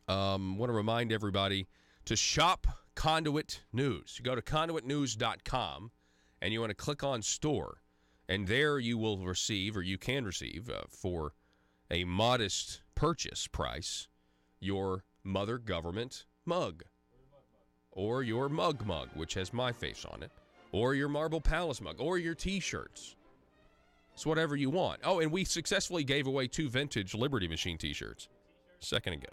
Want to remind everybody to shop Conduit News. You go to conduitnews.com, and you want to click on store, and there you will receive, or you can receive, for a modest purchase price, your Mother Government mug, or your mug, which has my face on it, or your Marble Palace mug, or your T-shirts. It's whatever you want. Oh, and we successfully gave away 2 vintage Liberty Machine T-shirts a second ago.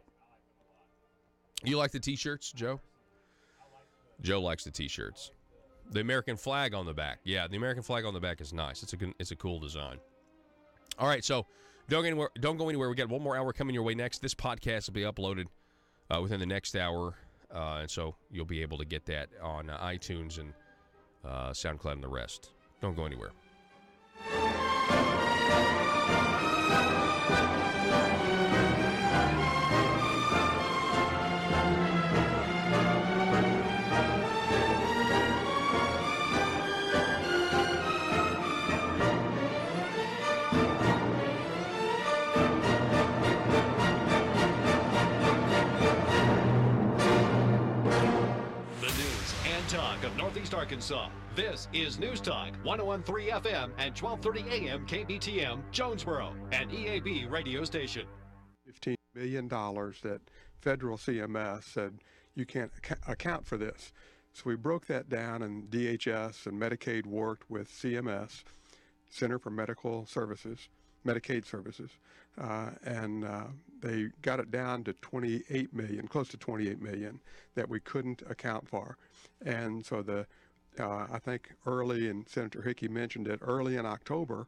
You like the T-shirts, Joe? Joe likes the T-shirts. The American flag on the back. Yeah, the American flag on the back is nice. It's a cool design. All right, so don't go anywhere. We got one more hour coming your way next. This podcast will be uploaded within the next hour, and so you'll be able to get that on iTunes and SoundCloud and the rest. Don't go anywhere. Of Northeast Arkansas. This is News Talk 101.3 FM and 1230 AM KBTM, Jonesboro, an EAB radio station. $15 million that federal CMS said you can't account for this. So we broke that down, and DHS and Medicaid worked with CMS, Center for Medical Services, Medicaid Services, and they got it down to 28 million, close to 28 million, that we couldn't account for. And so I think early, and Senator Hickey mentioned it, early in October,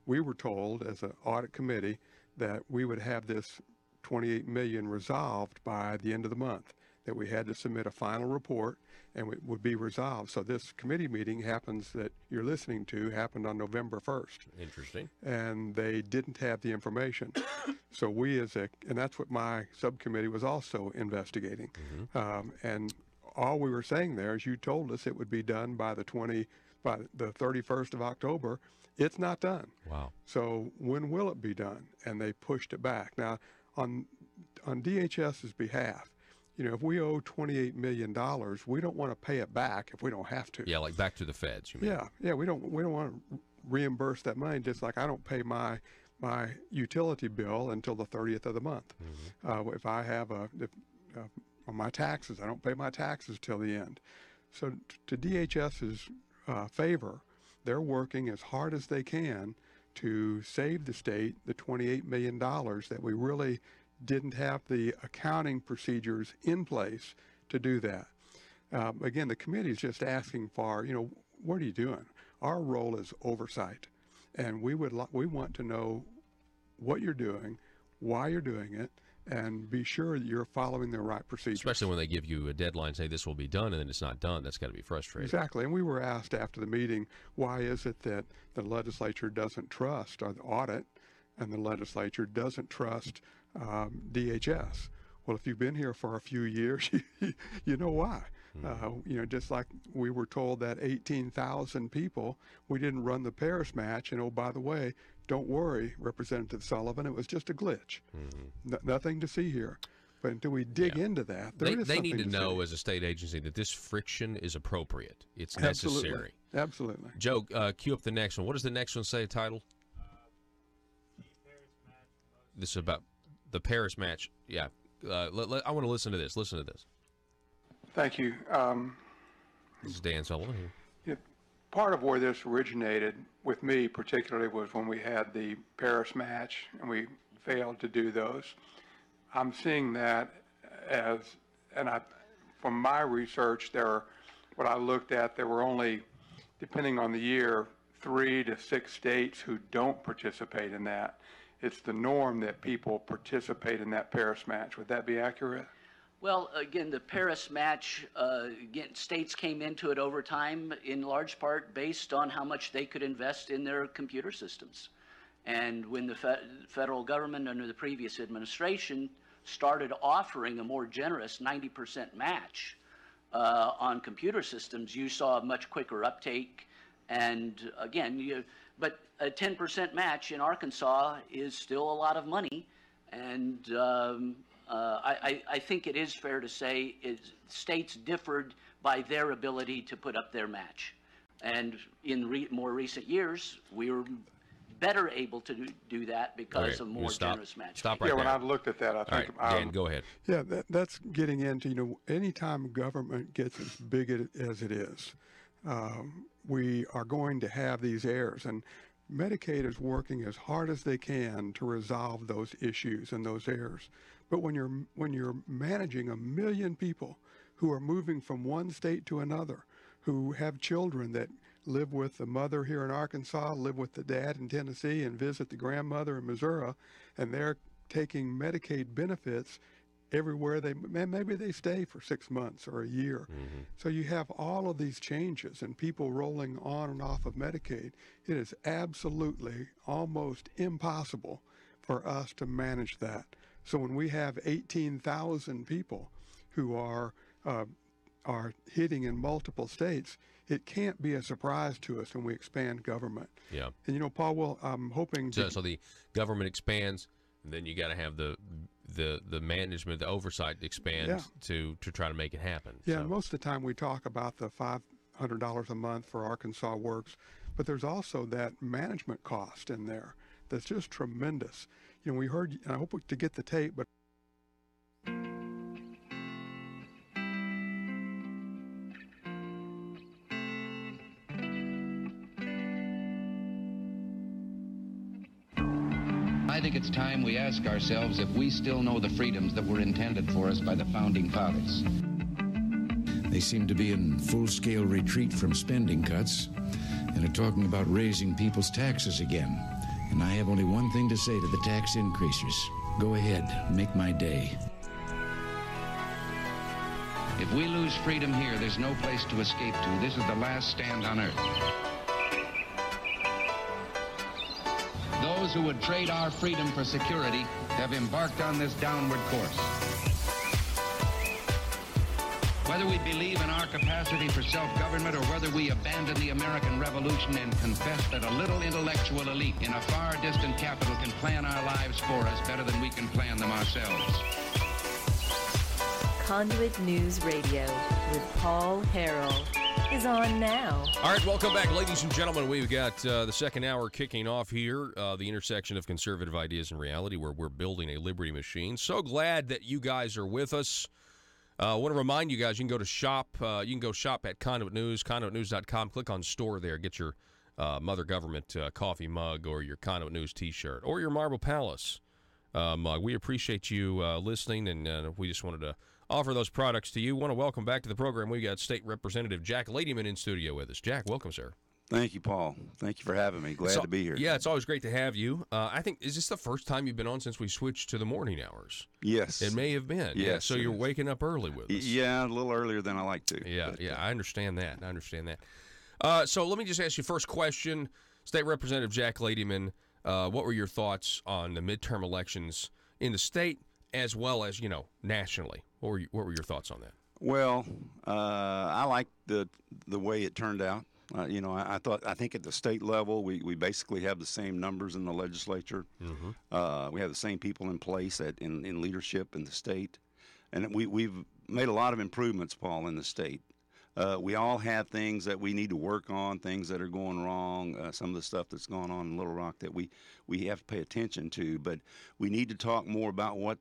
we were told as an audit committee that we would have this 28 million resolved by the end of the month, that we had to submit a final report and it would be resolved. So this committee meeting that you're listening to happened on November 1st. Interesting. And they didn't have the information. So and that's what my subcommittee was also investigating. Mm-hmm. And all we were saying there is, you told us it would be done by the 31st of October. It's not done. Wow. So when will it be done? And they pushed it back. Now, on DHS's behalf, if we owe $28 million, we don't want to pay it back if we don't have to. Yeah, like back to the feds, you mean? Yeah, we don't want to reimburse that money, just like I don't pay my utility bill until the 30th of the month. Mm-hmm. If I have on my taxes, I don't pay my taxes till the end. So to DHS's favor, they're working as hard as they can to save the state the $28 million that we really didn't have the accounting procedures in place to do that. Again, the committee is just asking for, what are you doing? Our role is oversight, and we want to know what you're doing, why you're doing it, and be sure that you're following the right procedures. Especially when they give you a deadline, say this will be done, and then it's not done. That's got to be frustrating. Exactly. And we were asked after the meeting, why is it that the legislature doesn't trust the audit, and the legislature doesn't trust DHS? Well, if you've been here for a few years, you know why. Just like we were told that 18,000 people, we didn't run the Paris match, and oh, by the way, don't worry, Representative Sullivan, it was just a glitch. Mm-hmm. Nothing to see here. But until we dig into that, they need to know as a state agency that this friction is appropriate. It's necessary. Absolutely. Joe, cue up the next one. What does the next one say, title? This is about the Paris match. Yeah. I want to listen to this. Listen to this. Thank you. This is Dan Sullivan here. Part of where this originated with me particularly was when we had the Paris match and we failed to do those. I'm seeing that from my research, what I looked at, there were only, depending on the year, 3 to 6 states who don't participate in that. It's the norm that people participate in that Paris match. Would that be accurate? Well, again, the Paris match, states came into it over time, in large part based on how much they could invest in their computer systems. And when the federal government under the previous administration started offering a more generous 90% match on computer systems, you saw a much quicker uptake And again, but a 10% match in Arkansas is still a lot of money. And I think it is fair to say states differed by their ability to put up their match. And in more recent years, we were better able to do that because of more generous match. Stop right there. When I've looked at that, I think. All right, Dan, go ahead. Yeah, that's getting into, anytime government gets as big as it is, we are going to have these errors. And Medicaid is working as hard as they can to resolve those issues and those errors. But when you're managing 1 million people who are moving from one state to another, who have children that live with the mother here in Arkansas, live with the dad in Tennessee, and visit the grandmother in Missouri, and they're taking Medicaid benefits everywhere maybe they stay for 6 months or a year. Mm-hmm. So you have all of these changes and people rolling on and off of Medicaid. It is absolutely almost impossible for us to manage that. So when we have 18,000 people who are hitting in multiple states, it can't be a surprise to us when we expand government. Yeah. And Paul, I'm hoping so the government expands, and then you got to have the management, the oversight expand to try to make it happen. Yeah, and most of the time we talk about the $500 a month for Arkansas Works, but there's also that management cost in there that's just tremendous. We heard, and I hope to get the tape, but I think it's time we ask ourselves if we still know the freedoms that were intended for us by the Founding Fathers. They seem to be in full-scale retreat from spending cuts and are talking about raising people's taxes again. And I have only one thing to say to the tax increasers. Go ahead, make my day. If we lose freedom here, there's no place to escape to. This is the last stand on earth. Those who would trade our freedom for security have embarked on this downward course. Whether we believe in our capacity for self-government or whether we abandon the American Revolution and confess that a little intellectual elite in a far distant capital can plan our lives for us better than we can plan them ourselves. Conduit News Radio with Paul Harrell is on now. All right, welcome back, ladies and gentlemen. We've got the second hour kicking off here, the intersection of conservative ideas and reality, where we're building a liberty machine. So glad that you guys are with us. I want to remind you guys, you can go to shop. You can go shop at Conduit News, conduitnews.com. Click on store there. Get your Mother Government coffee mug or your Conduit News T-shirt or your Marble Palace mug. We appreciate you listening, and we just wanted to offer those products to you. Want to welcome back to the program. We got State Representative Jack Ladyman in studio with us. Jack, welcome, sir. Thank you, Paul. Thank you for having me. Glad to be here. Yeah, it's always great to have you. I think, is this the first time you've been on since we switched to the morning hours? Yes. It may have been. Yes. Yeah, so you're waking up early with us. Yeah, a little earlier than I like to. Yeah, I understand that. So let me just ask you first question. State Representative Jack Ladyman, what were your thoughts on the midterm elections in the state as well as, nationally? What were your thoughts on that? Well, I like the way it turned out. I think at the state level, we basically have the same numbers in the legislature. Mm-hmm. We have the same people in place in leadership in the state. And we've made a lot of improvements, Paul, in the state. We all have things that we need to work on, things that are going wrong, some of the stuff that's going on in Little Rock that we have to pay attention to. But we need to talk more about what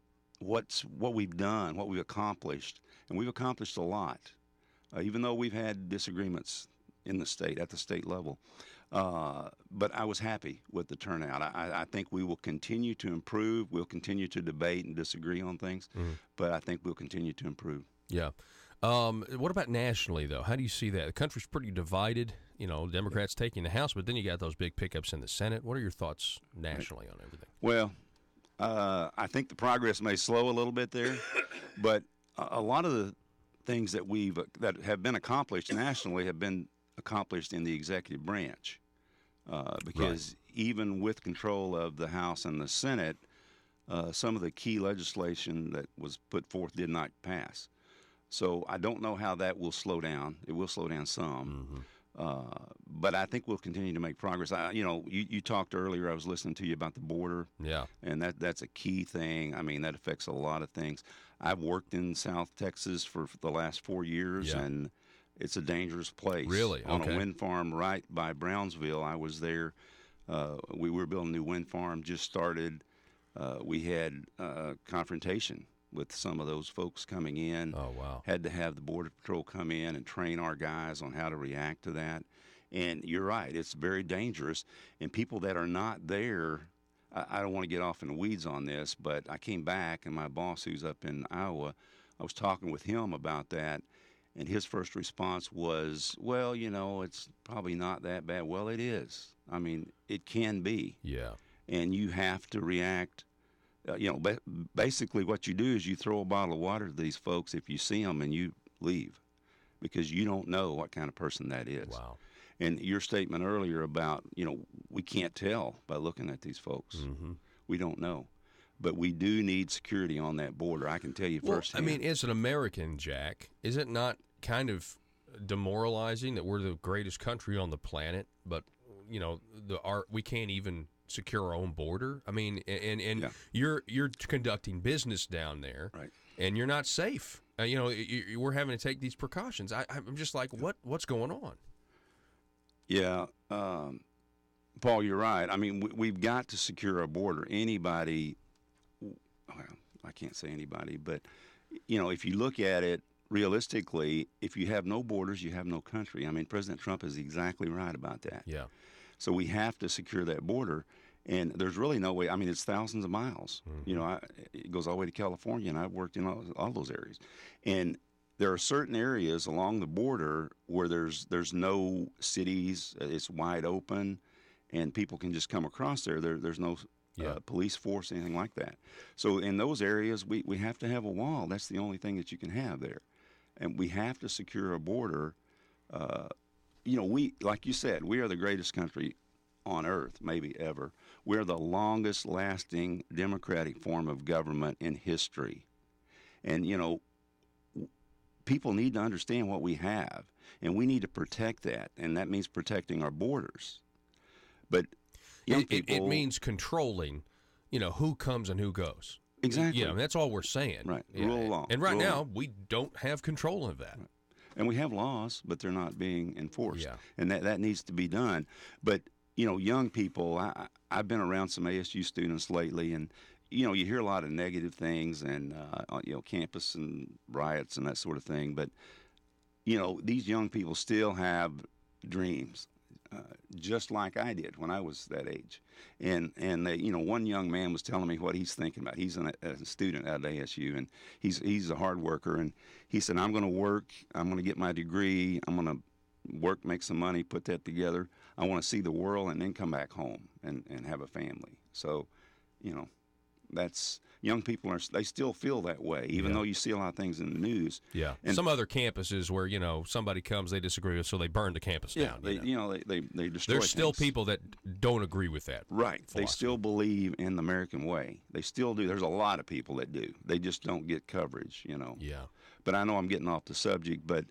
we've done, what we've accomplished. And we've accomplished a lot, even though we've had disagreements in the state, at the state level. But I was happy with the turnout. I think we will continue to improve. We'll continue to debate and disagree on things, but I think we'll continue to improve. Yeah. What about nationally, though? How do you see that? The country's pretty divided. Democrats taking the House, but then you got those big pickups in the Senate. What are your thoughts nationally on everything? Well, I think the progress may slow a little bit there, but a lot of the things that have been accomplished nationally have been accomplished in the executive branch, because even with control of the House and the Senate, some of the key legislation that was put forth did not pass. So I don't know how that will slow down. It will slow down some, But I think we'll continue to make progress. You talked earlier, I was listening to you about the border. Yeah. And that's a key thing. I mean, that affects a lot of things. I've worked in South Texas for the last 4 years, and it's a dangerous place. Really? On Okay. a wind farm right by Brownsville, I was there. We were building a new wind farm, just started. We had confrontation with some of those folks coming in. Oh, wow. Had to have the Border Patrol come in and train our guys on how to react to that. And you're right, it's very dangerous. And people that are not there, I don't want to get off in the weeds on this, but I came back, and my boss, who's up in Iowa, I was talking with him about that, and his first response was, well, it's probably not that bad. Well, it is. I mean, it can be. Yeah. And you have to react. Basically what you do is you throw a bottle of water to these folks if you see them, and you leave, because you don't know what kind of person that is. Wow. And your statement earlier about, we can't tell by looking at these folks. Mm-hmm. We don't know. But we do need security on that border. I can tell you firsthand. I mean, as an American, Jack, is it not kind of demoralizing that we're the greatest country on the planet, but, we can't even secure our own border? I mean, and you're conducting business down there, right? And you're not safe. We're having to take these precautions. I'm just like, what's going on? Yeah, Paul, you're right. I mean, we've got to secure our border. Anybody, well, I can't say anybody, but, if you look at it realistically, if you have no borders, you have no country. I mean, President Trump is exactly right about that. Yeah. So we have to secure that border, and there's really no way. I mean, it's thousands of miles. Mm-hmm. It goes all the way to California, and I've worked in all those areas. And there are certain areas along the border where there's no cities. It's wide open, and people can just come across there. There's no police force, anything like that. So in those areas, we have to have a wall. That's the only thing that you can have there. And we have to secure a border. We, like you said, we are the greatest country on earth, maybe ever. We're the longest lasting democratic form of government in history. And, people need to understand what we have, and we need to protect that, and that means protecting our borders. But it means controlling, who comes and who goes. Exactly. That's all we're saying. Right. Yeah. Rule of law. And right Rule now, law. we don't have control of that. Right. And we have laws, but they're not being enforced. Yeah. And that needs to be done. But, young people, I've been around some ASU students lately, and, you hear a lot of negative things and, campus and riots and that sort of thing. But, these young people still have dreams, just like I did when I was that age. And they, one young man was telling me what he's thinking about. He's a student out of ASU, and he's a hard worker. And he said, I'm going to work. I'm going to get my degree. I'm going to work, make some money, put that together. I want to see the world and then come back home and have a family. So, that's young people they still feel that way, even though you see a lot of things in the news. Yeah. And some other campuses where somebody comes they disagree with, so they burn the campus down. They destroy. There's still things. people that don't agree with that. Right. philosophy. They still believe in the American way. They still do. There's a lot of people that do. They just don't get coverage. Yeah. But I know I'm getting off the subject. But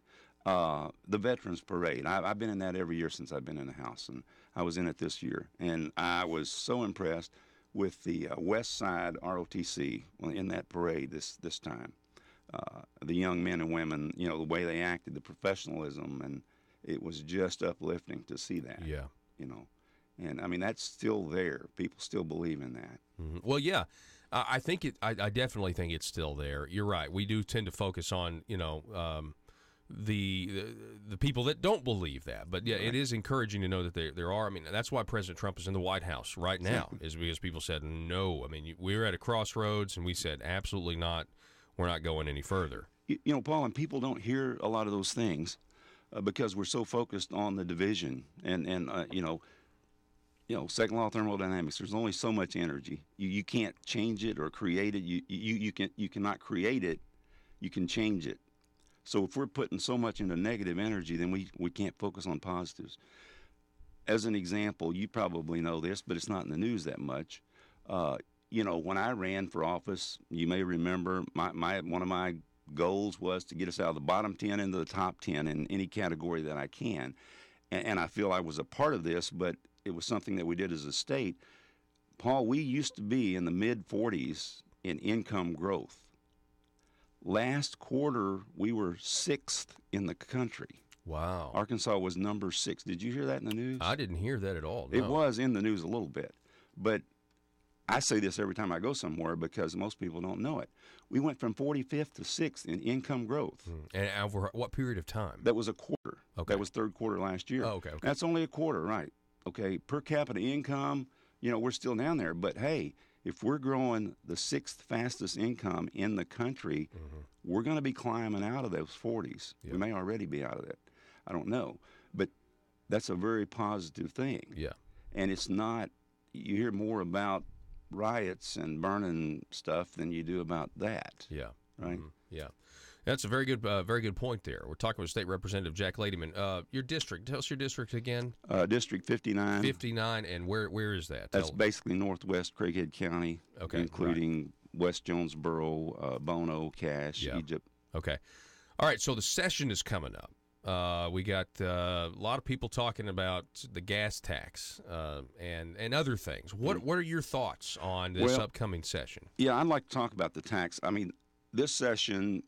the Veterans Parade, I've been in that every year since I've been in the House, and I was in it this year, and I was so impressed with the West Side ROTC in that parade this time. The young men and women, the way they acted, the professionalism, and it was just uplifting to see that. Yeah. And I mean, that's still there. People still believe in that. Mm-hmm. Well, yeah. I think I definitely think it's still there. You're right. We do tend to focus on, the people that don't believe that. But yeah, it is encouraging to know that there are. I mean, that's why President Trump is in the White House right now, is because people said no. I mean, we were at a crossroads, and we said absolutely not. We're not going any further. Paul, and people don't hear a lot of those things because we're so focused on the division and second law of thermodynamics. There's only so much energy. You can't change it or create it. You cannot create it. You can change it. So if we're putting so much into negative energy, then we can't focus on positives. As an example, you probably know this, but it's not in the news that much. When I ran for office, you may remember one of my goals was to get us out of the bottom 10 into the top 10 in any category that I can. and I feel I was a part of this, but it was something that we did as a state. Paul, we used to be in the mid-40s in income growth. Last quarter, we were 6th in the country. Wow. Arkansas was number 6. Did you hear that in the news? I didn't hear that at all. No. It was in the news a little bit. But I say this every time I go somewhere because most people don't know it. We went from 45th to 6th in income growth. And over what period of time? That was a quarter. Okay. That was third quarter last year. Oh, okay. That's only a quarter, right? Okay. Per capita income, we're still down there. But, hey, if we're growing the 6th fastest income in the country, we're going to be climbing out of those 40s. Yeah. We may already be out of that. I don't know. But that's a very positive thing. Yeah. And it's not, you hear more about riots and burning stuff than you do about that. Yeah. Right? Yeah. That's a very good point there. We're talking with State Representative Jack Ladyman. Your district, tell us your district again. District 59. 59, and where is that? That's basically northwest Craighead County, including West Jonesboro, Bono, Cache, Egypt. Okay. All right, so the session is coming up. We got a lot of people talking about the gas tax and other things. What are your thoughts on this upcoming session? Yeah, I'd like to talk about the tax. I mean, this session,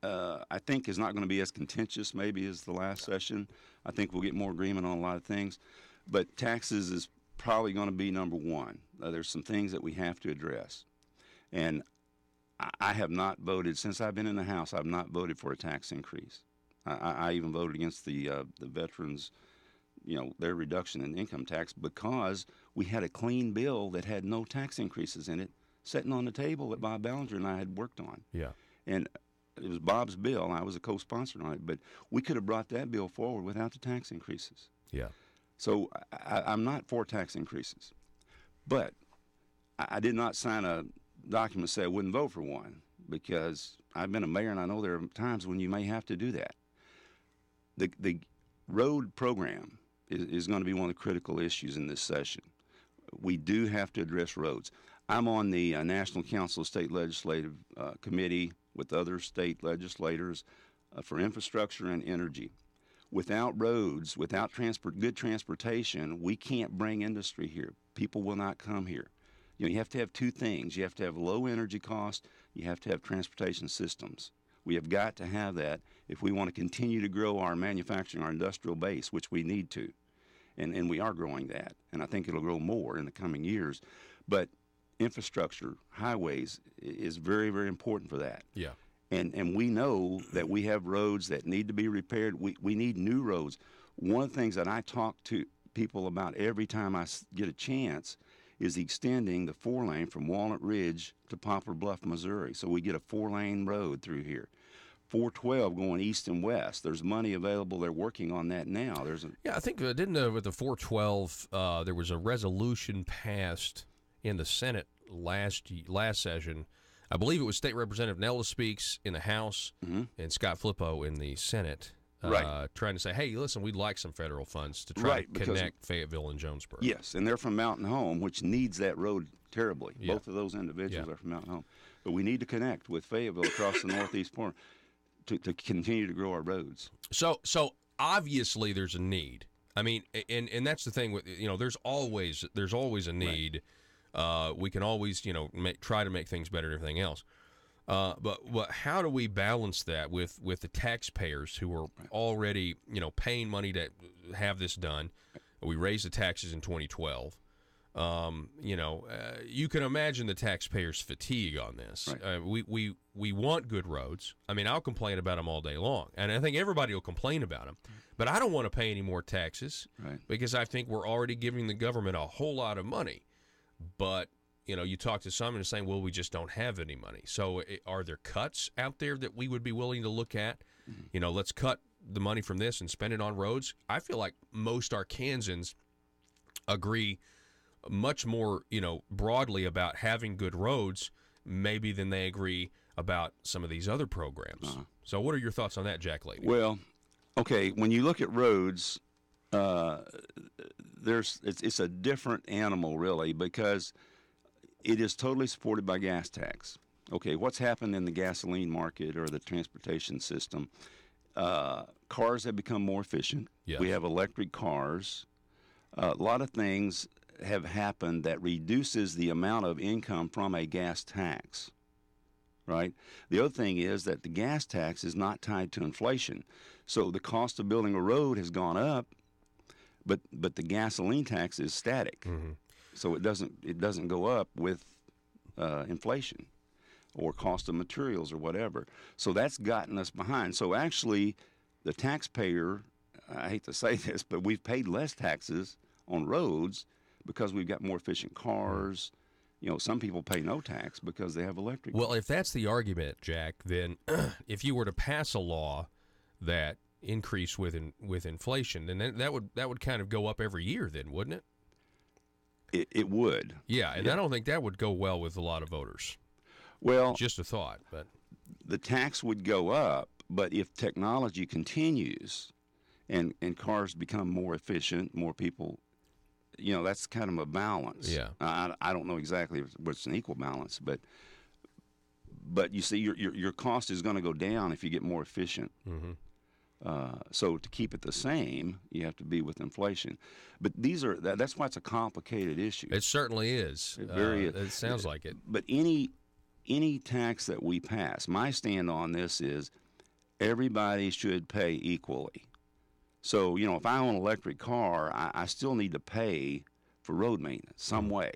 I think, is not going to be as contentious maybe as the last session. I think we'll get more agreement on a lot of things. But taxes is probably going to be number one. There's some things that we have to address. And I have not voted, since I've been in the House, I've not voted for a tax increase. I even voted against the veterans, their reduction in income tax because we had a clean bill that had no tax increases in it sitting on the table that Bob Ballinger and I had worked on. Yeah. And it was Bob's bill, and I was a co-sponsor on it, but we could have brought that bill forward without the tax increases. Yeah. So I'm not for tax increases. But I did not sign a document that said I wouldn't vote for one because I've been a mayor, and I know there are times when you may have to do that. The road program is going to be one of the critical issues in this session. We do have to address roads. I'm on the National Council of State Legislative Committee with other state legislators for infrastructure and energy. Without roads, without good transportation, we can't bring industry here. People will not come here. You have to have two things. You have to have low energy cost. You have to have transportation systems. We have got to have that if we want to continue to grow our manufacturing, our industrial base, which we need to. And we are growing that. And I think it'll grow more in the coming years. But infrastructure, highways, is very, very important for that. Yeah. And we know that we have roads that need to be repaired. We need new roads. One of the things that I talk to people about every time I get a chance is extending the 4-lane from Walnut Ridge to Poplar Bluff, Missouri. So we get a 4-lane road through here. 412 going east and west. There's money available. They're working on that now. I think with the 412 there was a resolution passed in the Senate last session. I believe it was State Representative Nella Speaks in the House and Scott Flippo in the Senate. Trying to say, hey, listen, we'd like some federal funds to try to connect Fayetteville and Jonesboro. Yes, and they're from Mountain Home, which needs that road terribly. Yeah. Both of those individuals are from Mountain Home. But we need to connect with Fayetteville across the northeast corner to continue to grow our roads. So obviously there's a need. I mean, and that's the thing with, there's always a need. Right. We can always, try to make things better and everything else. But how do we balance that with the taxpayers who are already, paying money to have this done? We raised the taxes in 2012. You can imagine the taxpayers' fatigue on this. Right. We want good roads. I mean, I'll complain about them all day long, and I think everybody will complain about them. But I don't want to pay any more taxes because I think we're already giving the government a whole lot of money. But you talk to some and they're saying, well, we just don't have any money. So are there cuts out there that we would be willing to look at? Let's cut the money from this and spend it on roads. I feel like most Arkansans agree much more, broadly about having good roads maybe than they agree about some of these other programs. So what are your thoughts on that, Jack Lady? Well, okay, when you look at roads, it's a different animal, really, because it is totally supported by gas tax. Okay, what's happened in the gasoline market or the transportation system cars have become more efficient. Yes. We have electric cars. A lot of things have happened that reduces the amount of income from a gas tax, right? The other thing is that the gas tax is not tied to inflation. So the cost of building a road has gone up, but the gasoline tax is static. So it doesn't go up with inflation or cost of materials or whatever. So that's gotten us behind. So actually, the taxpayer, I hate to say this, but we've paid less taxes on roads because we've got more efficient cars. You know, some people pay no tax because they have electric Well, cars. if that's the argument, Jack, then if you were to pass a law that increased with inflation, then that would kind of go up every year, then, wouldn't it? It would. Yeah, and I don't think that would go well with a lot of voters. Well, just a thought, but the tax would go up, but if technology continues and cars become more efficient, more people, you know, that's kind of a balance. Yeah. I don't know exactly what's an equal balance, but you see, your cost is going to go down if you get more efficient. So to keep it the same, you have to be with inflation. But that's why it's a complicated issue. It certainly is. It sounds like it. But any tax that we pass, my stand on this is everybody should pay equally. So, you know, if I own an electric car, I still need to pay for road maintenance some way,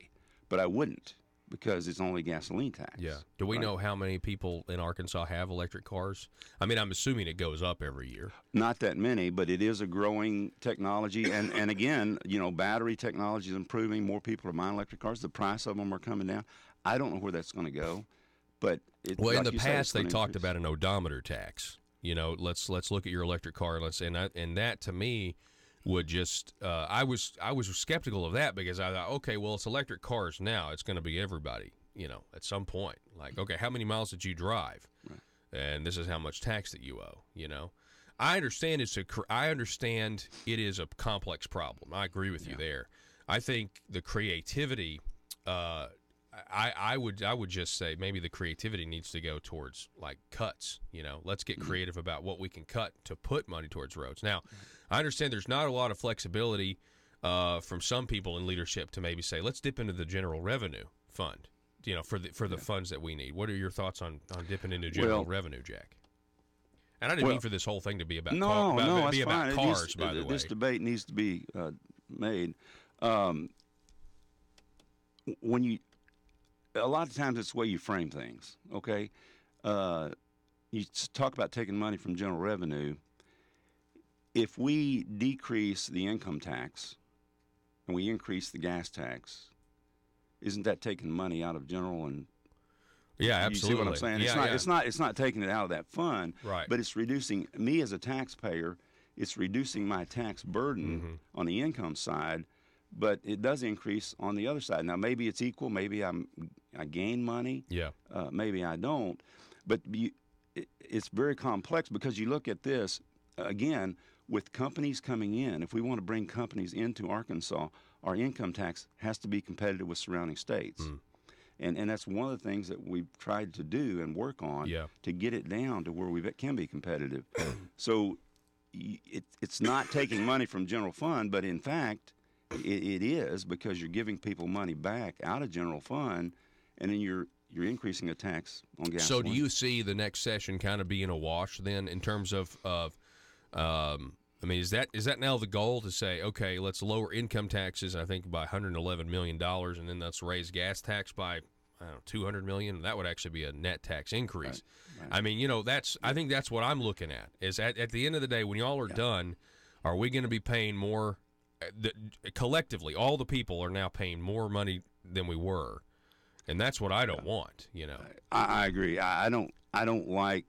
but I wouldn't because it's only gasoline tax. Yeah. Do we know how many people in Arkansas have electric cars? I mean, I'm assuming it goes up every year. Not that many, but it is a growing technology. And again, you know, battery technology is improving. More people are buying electric cars. The price of them are coming down. I don't know where that's going to go, but well, like in the you say, past they it's talked increase. about an odometer tax. You know, let's look at your electric car. And that to me would just I was skeptical of that because I thought, okay, well, it's electric cars now. It's going to be everybody. You know, at some point, like, okay, how many miles did you drive? Right. And this is how much tax that you owe. You know, I understand it is a complex problem. I agree with you there. I think the creativity. I would just say maybe the creativity needs to go towards like cuts. You know, let's get creative about what we can cut to put money towards roads. Now, I understand there's not a lot of flexibility from some people in leadership to maybe say let's dip into the general revenue fund. You know, for the funds that we need. What are your thoughts on dipping into general revenue, Jack? And I didn't mean for this whole thing to be about that's about fine. cars. By the way, this debate needs to be made. When you a lot of times it's the way you frame things, okay? You talk about taking money from general revenue. If we decrease the income tax and we increase the gas tax, isn't that taking money out of general and yeah, absolutely. You see what I'm saying? It's not taking it out of that fund, right? But it's reducing me as a taxpayer. It's reducing my tax burden on the income side, but it does increase on the other side. Now maybe it's equal. Maybe I gain money. Yeah. Maybe I don't. But it's very complex because you look at this again with companies coming in. If we want to bring companies into Arkansas, our income tax has to be competitive with surrounding states. And that's one of the things that we've tried to do and work on to get it down to where we can be competitive. So it's not taking money from general fund, but in fact, it is because you're giving people money back out of general fund, and then you're increasing a tax on gas. So do you see the next session kind of being a wash then in terms of I mean, is that now the goal to say, okay, let's lower income taxes, I think, by $111 million, and then let's raise gas tax by, I don't know, $200 million? That would actually be a net tax increase. Right. I mean, you know, I think that's what I'm looking at, is at the end of the day, when y'all are done, are we going to be paying more? Collectively, all the people are now paying more money than we were, and that's what I don't want, you know. I agree. I don't like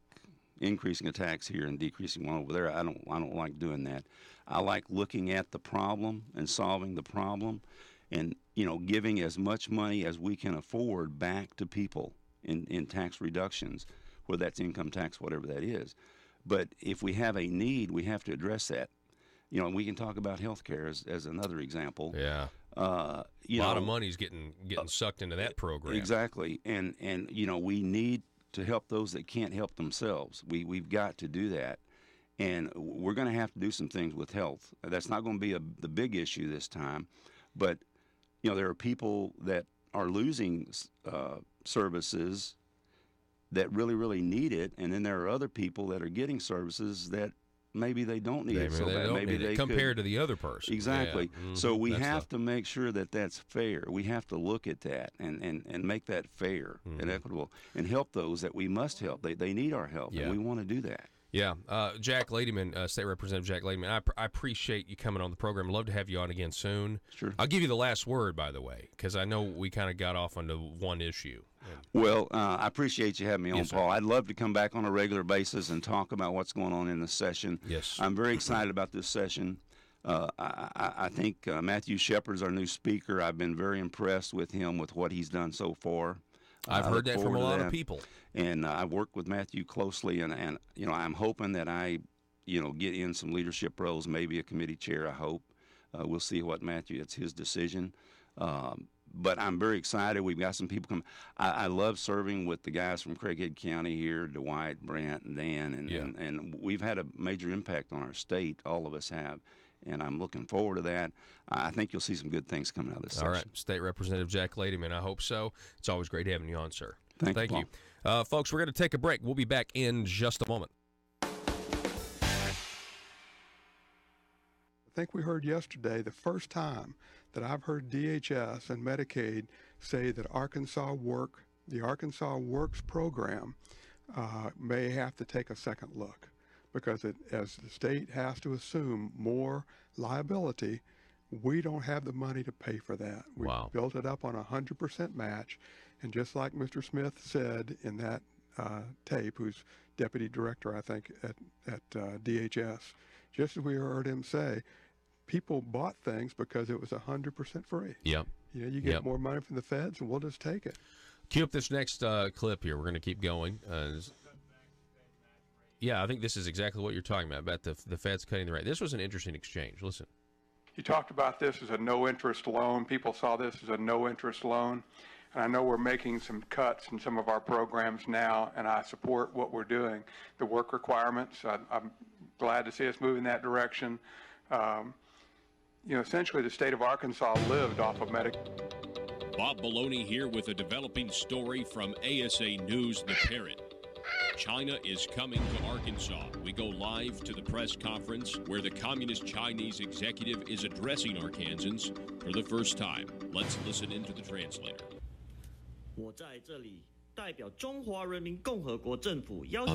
increasing a tax here and decreasing one over there. I don't like doing that. I like looking at the problem and solving the problem, and giving as much money as we can afford back to people in tax reductions, whether that's income tax, whatever that is. But if we have a need, we have to address that. And we can talk about health care as another example. Yeah. A lot of money's getting sucked into that program. Exactly. And we need to help those that can't help themselves. We've got to do that. And we're going to have to do some things with health. That's not going to be the big issue this time. But, you know, there are people that are losing services that really, really need it. And then there are other people that are getting services that maybe they don't need it so bad. Maybe they compared to the other person. Exactly. Yeah. So we have to make sure that that's fair. We have to look at that and make that fair and equitable and help those that we must help. They need our help, and we want to do that. Yeah. Jack Ladyman, State Representative Jack Ladyman, I appreciate you coming on the program. I'd love to have you on again soon. Sure. I'll give you the last word, by the way, because I know we kind of got off onto one issue. Well, I appreciate you having me on, Yes, Paul. I'd love to come back on a regular basis and talk about what's going on in the session. Yes. I'm very excited about this session. I think Matthew Shepard's our new speaker. I've been very impressed with him, with what he's done so far. I've heard that from a lot of people. And I work with Matthew closely, and you know, I'm hoping that I, you know, get in some leadership roles, maybe a committee chair, I hope. We'll see what Matthew, it's his decision. But I'm very excited. We've got some people come. I love serving with the guys from Craighead County here, Dwight, Brent, and Dan, and we've had a major impact on our state. All of us have. And I'm looking forward to that. I think you'll see some good things coming out of this session. All right. State Representative Jack Ladyman, I hope so. It's always great having you on, sir. Thank you. Folks, we're going to take a break. We'll be back in just a moment. I think we heard yesterday the first time that I've heard DHS and Medicaid say that the Arkansas Works program may have to take a second look, because as the state has to assume more liability, we don't have the money to pay for that. We built it up on a 100% match, and just like Mr. Smith said in that tape, who's deputy director, I think, at DHS, just as we heard him say, people bought things because it was 100% free. Yep. You know, you get more money from the feds, and we'll just take it. Cue up this next clip here. We're going to keep going. Yeah, I think this is exactly what you're talking about the feds cutting the rate. This was an interesting exchange. Listen. You talked about this as a no-interest loan. People saw this as a no-interest loan. And I know we're making some cuts in some of our programs now, and I support what we're doing. The work requirements, I'm glad to see us move in that direction. You know, essentially the state of Arkansas lived off of Bob Maloney here with a developing story from ASA News The Parrot. China is coming to Arkansas. We go live to the press conference where the Communist Chinese executive is addressing Arkansans for the first time. Let's listen into the translator. On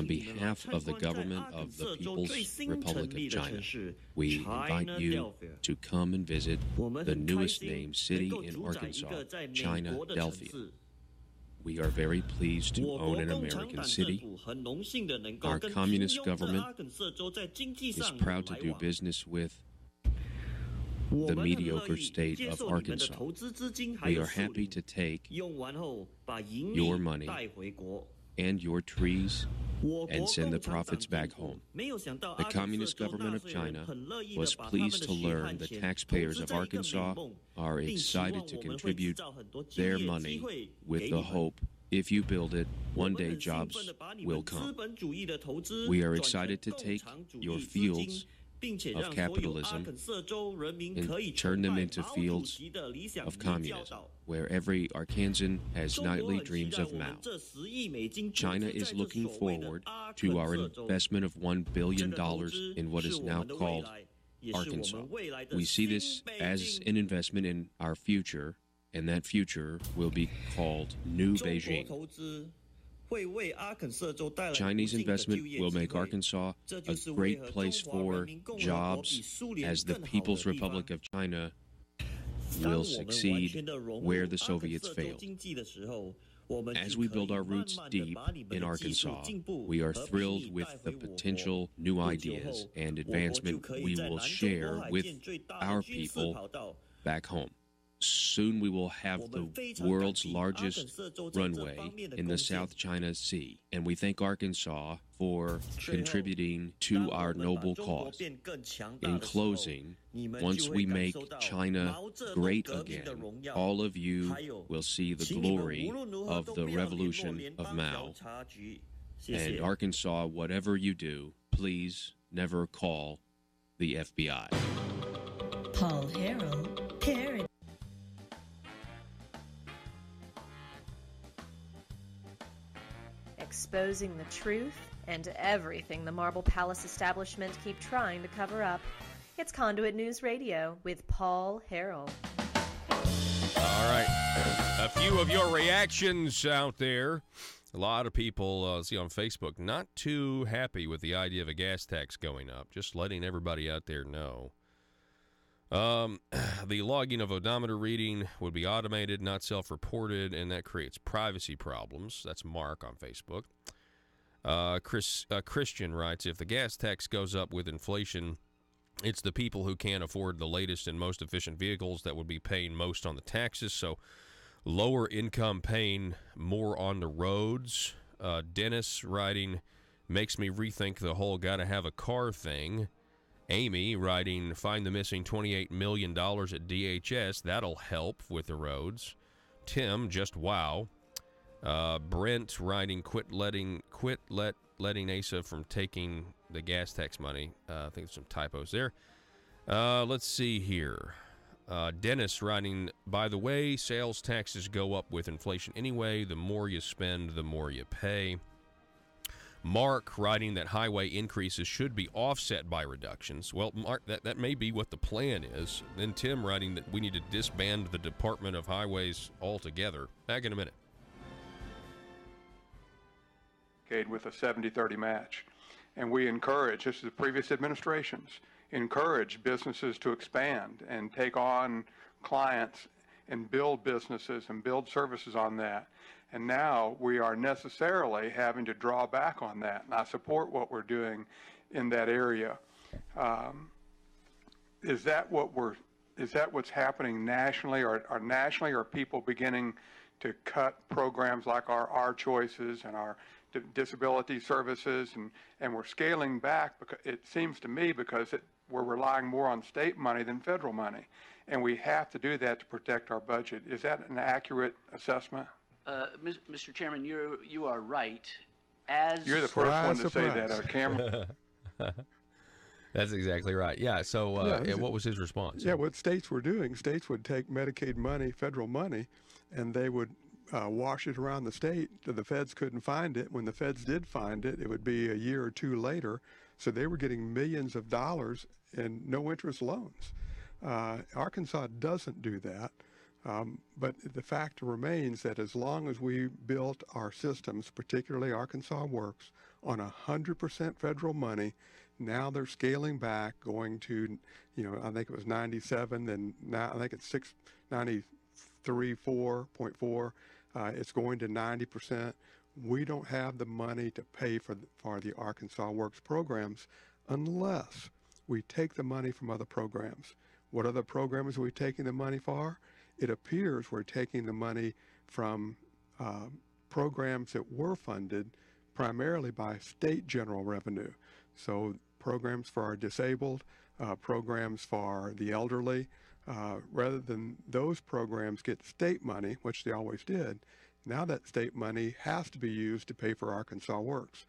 behalf of the government of the People's Republic of China, we invite you to come and visit the newest named city in Arkansas, China, Delphia. We are very pleased to own an American city. Our communist government is proud to do business with the mediocre state of Arkansas. We are happy to take your money and your trees and send the profits back home. The Communist government of China was pleased to learn the taxpayers of Arkansas are excited to contribute their money with the hope, if you build it, one day jobs will come. We are excited to take your fields of capitalism and turn them into fields of communism, where every Arkansan has nightly dreams of Mao. China is looking forward to our investment of $1 billion in what is now called Arkansas. We see this as an investment in our future, and that future will be called New Beijing. Chinese investment will make Arkansas a great place for jobs, as the People's Republic of China will succeed where the Soviets failed. As we build our roots deep in Arkansas, we are thrilled with the potential new ideas and advancement we will share with our people back home. Soon we will have the world's largest runway in the South China Sea, and we thank Arkansas for contributing to our noble cause. In closing, once we make China great again, all of you will see the glory of the revolution of Mao. And Arkansas, whatever you do, please never call the FBI. Paul Harrell, parody. Exposing the truth and everything the Marble Palace establishment keep trying to cover up. It's Conduit News Radio with Paul Harrell. All right. A few of your reactions out there. A lot of people see on Facebook not too happy with the idea of a gas tax going up. Just letting everybody out there know. The logging of odometer reading would be automated, not self-reported, and that creates privacy problems. That's Mark on Facebook. Christian writes, if the gas tax goes up with inflation, it's the people who can't afford the latest and most efficient vehicles that would be paying most on the taxes, so lower income paying more on the roads. Dennis writing, makes me rethink the whole gotta have a car thing. Amy writing, find the missing $28 million at DHS. That'll help with the roads. Tim, just wow. Brent writing, quit letting ASA from taking the gas tax money. I think there's some typos there. Let's see here. Dennis writing, by the way, sales taxes go up with inflation anyway. The more you spend, the more you pay. Mark writing that highway increases should be offset by reductions. Well, Mark, that may be what the plan is. Then Tim writing that we need to disband the Department of Highways altogether. Back in a minute. With a 70-30 match. And we encourage, this is the previous administrations, encourage businesses to expand and take on clients and build businesses and build services on that. And now we are necessarily having to draw back on that. And I support what we're doing in that area. Is that what's happening nationally? Or nationally are people beginning to cut programs like our choices and our disability services, and we're scaling back, because it seems to me, because we're relying more on state money than federal money, and we have to do that to protect our budget. Is that an accurate assessment? Mr. Chairman, you are right. As you're the first one to say that, Cameron. That's exactly right. Yeah. So, what was his response? Yeah, what states were doing, states would take Medicaid money, federal money, and they would wash it around the state. The feds couldn't find it. When the feds did find it, it would be a year or two later. So they were getting millions of dollars in no-interest loans. Arkansas doesn't do that. But the fact remains that as long as we built our systems, particularly Arkansas Works, on 100% federal money, now they're scaling back, going to, I think it was 97, and now I think it's 4.4. It's going to 90%. We don't have the money to pay for the Arkansas Works programs unless we take the money from other programs. What other programs are we taking the money for? It appears we're taking the money from programs that were funded primarily by state general revenue. So programs for our disabled, programs for the elderly, rather than those programs get state money, which they always did. Now that state money has to be used to pay for Arkansas Works.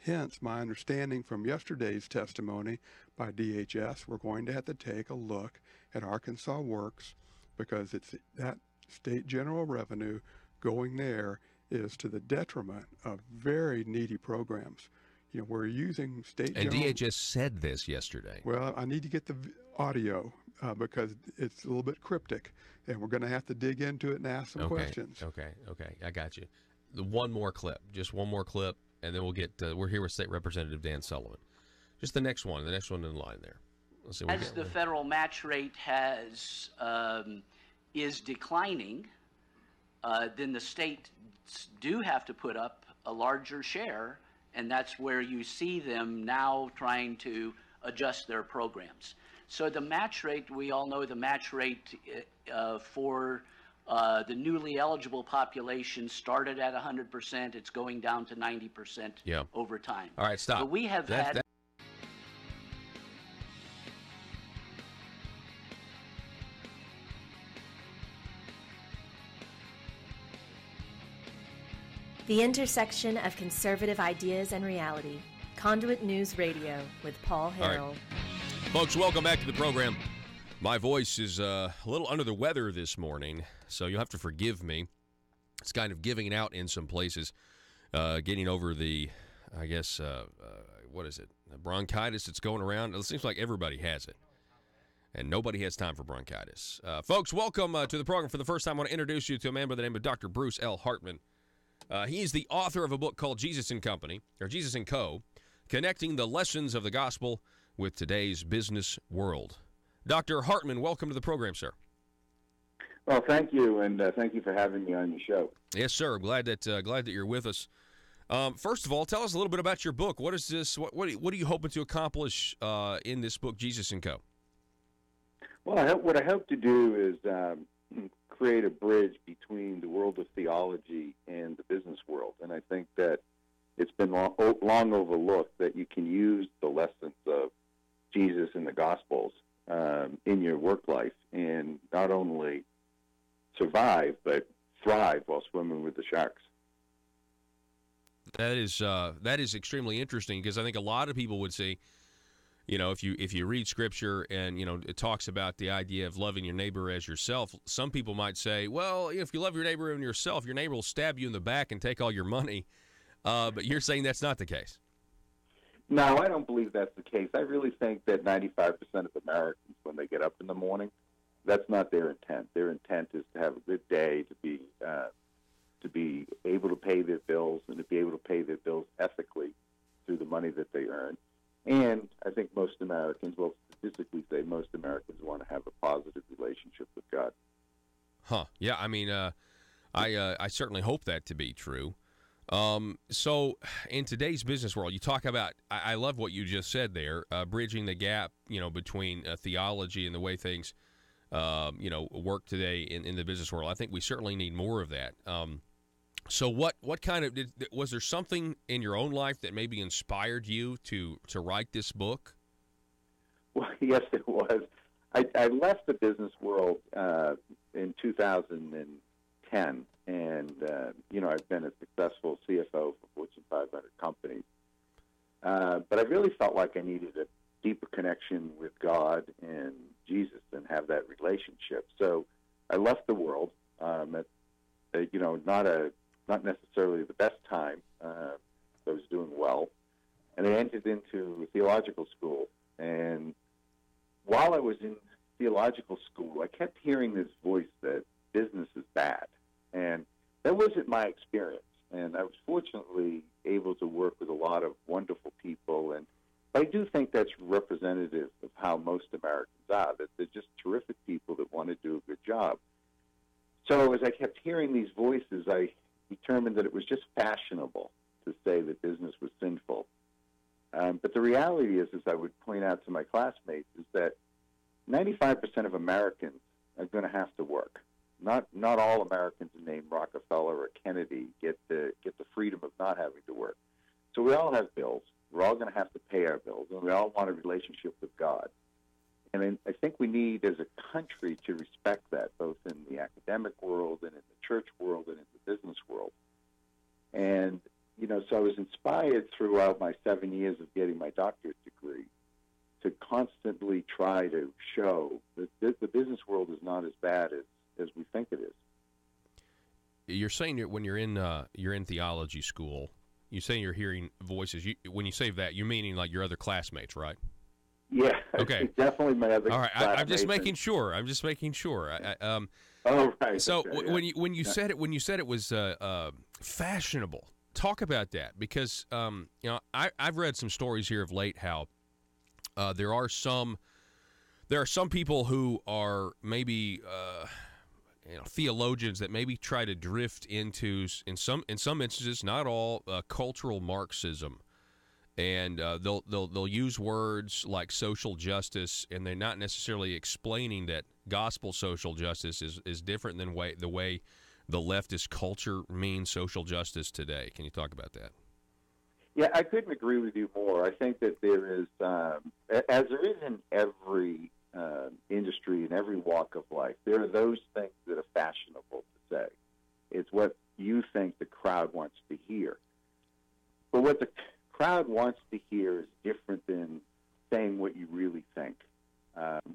Hence, my understanding from yesterday's testimony by DHS, we're going to have to take a look at Arkansas Works, because it's that state general revenue going there is to the detriment of very needy programs. We're using state and general... DHS said this yesterday. Well, I need to get the audio because it's a little bit cryptic, and we're going to have to dig into it and ask some questions. Okay, I got you. One more clip, and then we'll get, we're here with State Representative Dan Sullivan. Just the next one in line there. Let's see. As the federal match rate is declining, then the states do have to put up a larger share, and that's where you see them now trying to adjust their programs. So the match rate, we all know the match rate for the newly eligible population started at 100%. It's going down to 90% over time. All right, stop. But we have had... The intersection of conservative ideas and reality. Conduit News Radio with Paul Harrell. All right. Folks, welcome back to the program. My voice is a little under the weather this morning, so you'll have to forgive me. It's kind of giving out in some places, getting over the, I guess, what is it, bronchitis that's going around. It seems like everybody has it, and nobody has time for bronchitis. Folks, welcome to the program. For the first time, I want to introduce you to a man by the name of Dr. Bruce L. Hartman. He's the author of a book called Jesus and Company, or Jesus and Co., Connecting the Lessons of the Gospel with Today's Business World. Dr. Hartman, welcome to the program, sir. Well, thank you, and thank you for having me on your show. Yes, sir. Glad that you're with us. First of all, tell us a little bit about your book. What is this? What are you hoping to accomplish in this book, Jesus and Co.? Well, what I hope to do is create a bridge between the world of theology and the business world, and I think that it's been long overlooked that you can use the lessons of Jesus and the Gospels in your work life and not only survive but thrive while swimming with the sharks. That is extremely interesting, because I think a lot of people would say, you know, if you read Scripture and, you know, it talks about the idea of loving your neighbor as yourself, some people might say, well, if you love your neighbor and yourself, your neighbor will stab you in the back and take all your money. But you're saying that's not the case. No, I don't believe that's the case. I really think that 95% of Americans, when they get up in the morning, that's not their intent. Their intent is to have a good day, to be able to pay their bills, and to be able to pay their bills ethically through the money that they earn. And I think most Americans, well, statistically say most Americans want to have a positive relationship with God. Huh. Yeah, I mean, I certainly hope that to be true. So in today's business world, you talk about, I love what you just said there, bridging the gap, you know, between theology and the way things, you know, work today in the business world. I think we certainly need more of that. So what kind of, was there something in your own life that maybe inspired you to write this book? Well, yes, it was. I left the business world in 2010, and, you know, I've been a successful CFO for Fortune 500 companies. But I really felt like I needed a deeper connection with God and Jesus and have that relationship. So I left the world at, you know, not necessarily the best time. I was doing well. And I entered into theological school. And while I was in theological school, I kept hearing this voice that business is bad. And that wasn't my experience. And I was fortunately able to work with a lot of wonderful people. And I do think that's representative of how most Americans are, that they're just terrific people that want to do a good job. So as I kept hearing these voices, I determined that it was just fashionable to say that business was sinful. But the reality is, as I would point out to my classmates, is that 95% of Americans are going to have to work. Not all Americans named Rockefeller or Kennedy get the freedom of not having to work. So we all have bills. We're all going to have to pay our bills, and we all want a relationship with God. And I think we need, as a country, to respect that, both in the academic world and in the church world and in the business world. And, you know, so I was inspired throughout my 7 years of getting my doctorate degree to constantly try to show that the business world is not as bad as we think it is. You're saying that when you're in theology school, you're saying you're hearing voices. When you say that, you're meaning like your other classmates, right? Yeah. Okay. Definitely my other. All right. I'm just making sure. Oh, right. So okay, when you said it was fashionable, talk about that, because you know, I've read some stories here of late how there are some people who are maybe you know, theologians that maybe try to drift into, in some instances, not all, cultural Marxism, and they'll use words like social justice, and they're not necessarily explaining that gospel social justice is different than the way the leftist culture means social justice today. Can you talk about that? Yeah, I couldn't agree with you more. I think that there is, as there is in every industry, in every walk of life, there are those things that are fashionable to say. It's what you think the crowd wants to hear. But what the crowd wants to hear is different than saying what you really think.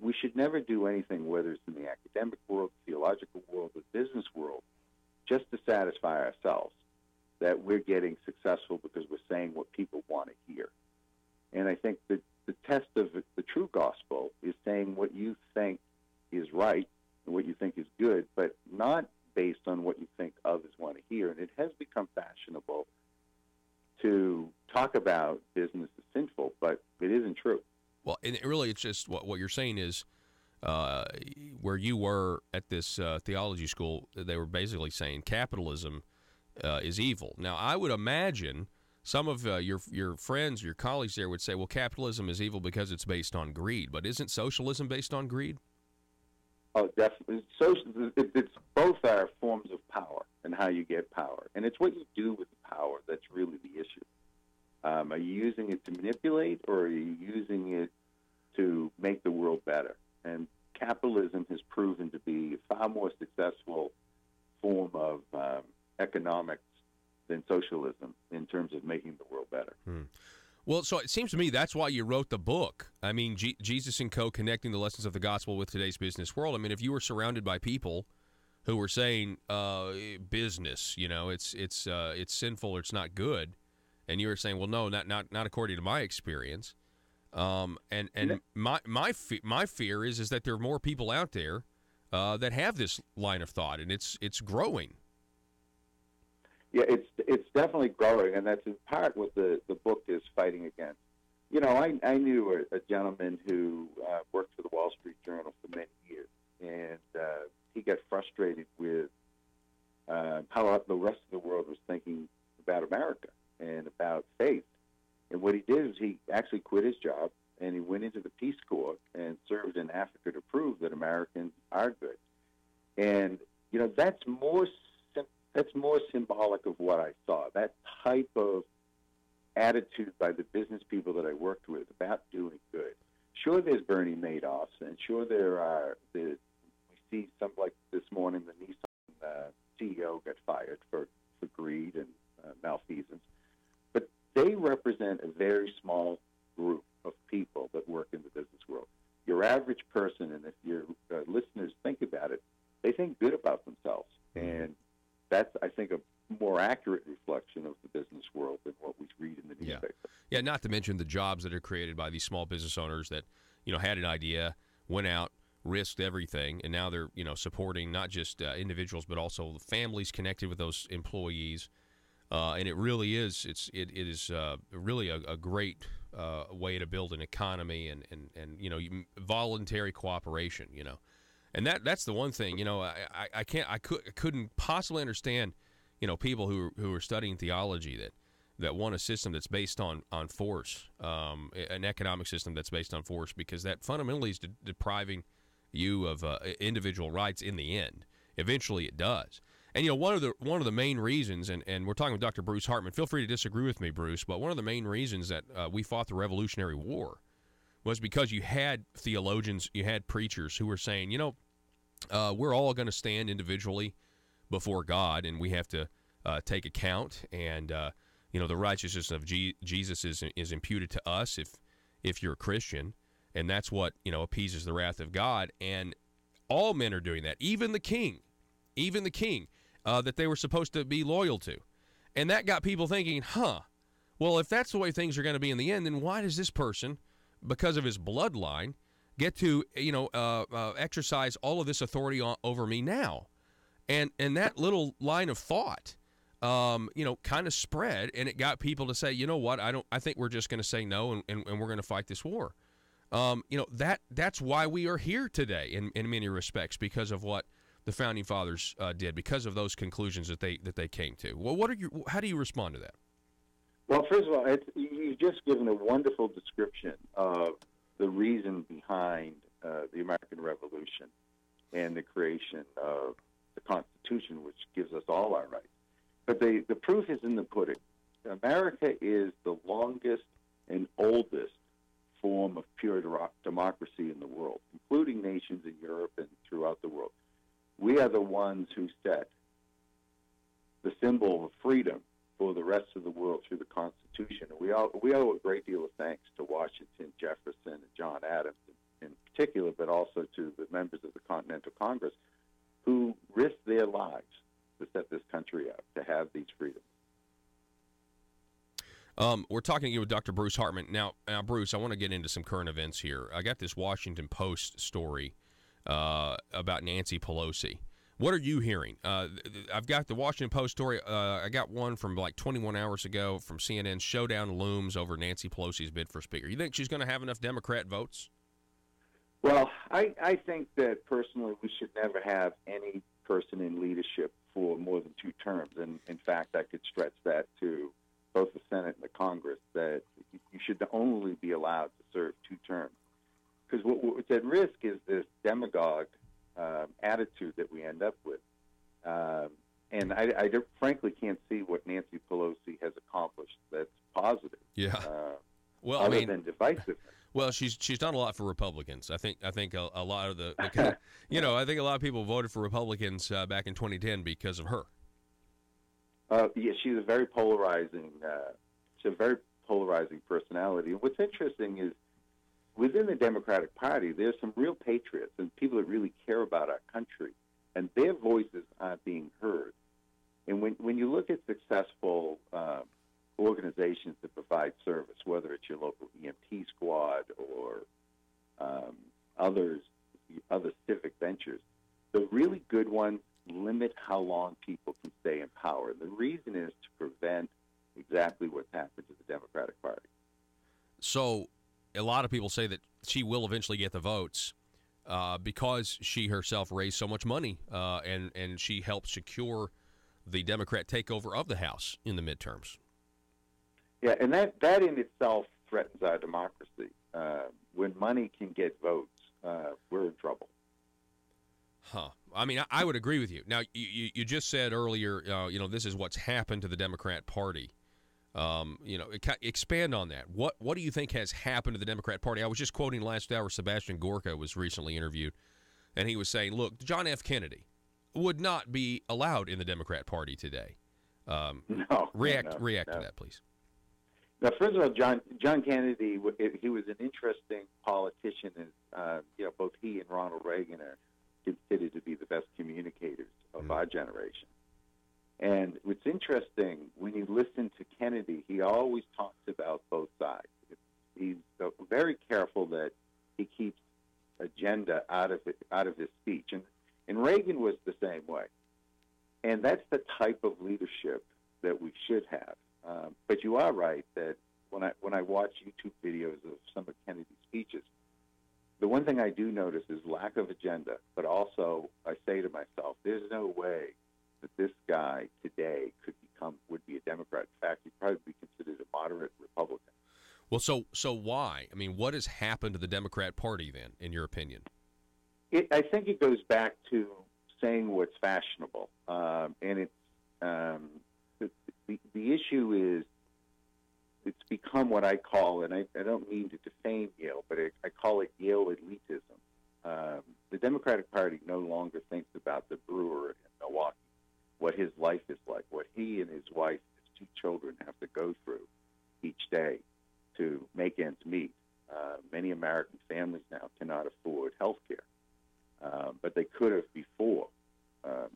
We should never do anything, whether it's in the academic world, theological world, the business world, just to satisfy ourselves that we're getting successful because we're saying what people want to hear. And I think that the test of the true gospel is saying what you think is right and what you think is good, but not based on what you think others want to hear. And it has become fashionable to talk about business as sinful, but it isn't true. Well, and really, it's just what you're saying is where you were at this theology school, they were basically saying capitalism is evil. Now, I would imagine some of your friends, your colleagues there would say, well, capitalism is evil because it's based on greed. But isn't socialism based on greed? Oh, definitely. It's both are forms of power and how you get power. And it's what you do with the power that's really the issue. Are you using it to manipulate, or are you using it to make the world better? And capitalism has proven to be a far more successful form of economics than socialism in terms of making the world better. Well, so it seems to me that's why you wrote the book. I mean, Jesus and Co. Connecting the Lessons of the Gospel with Today's Business World. I mean, if you were surrounded by people who were saying business, you know, it's sinful or it's not good, and you were saying, well, no, not according to my experience. And my fear is that there are more people out there that have this line of thought, and it's growing. Yeah, it's definitely growing, and that's in part what the book is fighting against. You know, I knew a gentleman who worked for the Wall Street Journal for many years, and he got frustrated with how the rest of the world was thinking about America and about faith. And what he did is he actually quit his job, and he went into the Peace Corps and served in Africa to prove that Americans are good. And, you know, that's more symbolic of what I saw, that type of attitude by the business people that I worked with about doing good. Sure, there's Bernie Madoffs, and sure we see some, like this morning, the Nissan CEO got fired for greed and malfeasance. But they represent a very small group of people that work in the business world. Your average person, and if your listeners think about it, they think good about themselves. And that's, I think, a more accurate reflection of the business world than what we read in the newspaper. Yeah, not to mention the jobs that are created by these small business owners that, you know, had an idea, went out, risked everything, and now they're, you know, supporting not just individuals but also the families connected with those employees. And it really is, it is really a great way to build an economy and you know, voluntary cooperation, you know. And that's the one thing, you know, I couldn't possibly understand, you know, people who are studying theology that want a system that's based on force, an economic system that's based on force, because that fundamentally is depriving you of individual rights in the end. Eventually it does. And, you know, one of the main reasons, and we're talking with Dr. Bruce Hartman, feel free to disagree with me, Bruce, but one of the main reasons that we fought the Revolutionary War was because you had theologians, you had preachers who were saying, you know, we're all going to stand individually before God, and we have to take account, and, you know, the righteousness of Jesus is imputed to us if you're a Christian, and that's what, you know, appeases the wrath of God, and all men are doing that, even the king, that they were supposed to be loyal to. And that got people thinking, well, if that's the way things are going to be in the end, then why does this person, because of his bloodline, get to, you know, exercise all of this authority over me now? And that little line of thought, you know, kind of spread, and it got people to say, you know what, I think we're just going to say no, and we're going to fight this war. You know, that's why we are here today in many respects, because of what the founding fathers did, because of those conclusions that they came to. Well, how do you respond to that? Well, first of all, you've just given a wonderful description of the reason behind the American Revolution and the creation of the Constitution, which gives us all our rights. But the proof is in the pudding. America is the longest and oldest form of pure democracy in the world, including nations in Europe and throughout the world. We are the ones who set the symbol of freedom for the rest of the world through the Constitution. And we owe a great deal of thanks to Washington, Jefferson, and John Adams in particular, but also to the members of the Continental Congress who risked their lives to set this country up, to have these freedoms. We're talking to you with Dr. Bruce Hartman. Now, Bruce, I want to get into some current events here. I got this Washington Post story about Nancy Pelosi. What are you hearing? I've got the Washington Post story. I got one from like 21 hours ago from CNN. Showdown looms over Nancy Pelosi's bid for Speaker. You think she's going to have enough Democrat votes? Well, I think that personally we should never have any person in leadership for more than 2 terms. And in fact, I could stretch that to both the Senate and the Congress, that you should only be allowed to serve 2 terms. Because what's at risk is this demagogue attitude that we end up with. And I frankly can't see what Nancy Pelosi has accomplished that's positive. Yeah. Well, other than divisiveness. Well, she's done a lot for Republicans. I think a lot of the I think a lot of people voted for Republicans back in 2010 because of her. Yeah, she's a very polarizing. She's a very polarizing personality. And what's interesting is, within the Democratic Party, there's some real patriots and people that really care about our country, and their voices aren't being heard. And when you look at successful organizations that provide service, whether it's your local EMT squad or other civic ventures, the really good ones limit how long people can stay in power. The reason is to prevent exactly what's happened to the Democratic Party. So a lot of people say that she will eventually get the votes because she herself raised so much money and she helped secure the Democrat takeover of the House in the midterms. Yeah, and that in itself threatens our democracy. When money can get votes, we're in trouble. Huh. I mean, I would agree with you. Now, you just said earlier, this is what's happened to the Democrat Party. Expand on that. What do you think has happened to the Democrat Party? I was just quoting last hour, Sebastian Gorka was recently interviewed, and he was saying, look, John F. Kennedy would not be allowed in the Democrat Party today. React to that, please. Now, first of all, John Kennedy, he was an interesting politician, and both he and Ronald Reagan are considered to be the best communicators of our generation. And what's interesting, when you listen to Kennedy, he always talks about both sides. He's very careful that he keeps agenda out of his speech, and Reagan was the same way. And that's the type of leadership that we should have. But you are right that when I watch YouTube videos of some of Kennedy's speeches, the one thing I do notice is lack of agenda. But also, I say to myself, there's no way that this guy today would be a Democrat. In fact, he'd probably be considered a moderate Republican. Well, so why? I mean, what has happened to the Democrat Party then, in your opinion? I think it goes back to saying what's fashionable, and it's the issue is it's become what I call, and I don't mean to defame Yale, but I call it Yale elitism. The Democratic Party no longer thinks about the brewer in Milwaukee, what his life is like, what he and his wife, his 2 children have to go through each day to make ends meet. Many American families now cannot afford health care, but they could have before.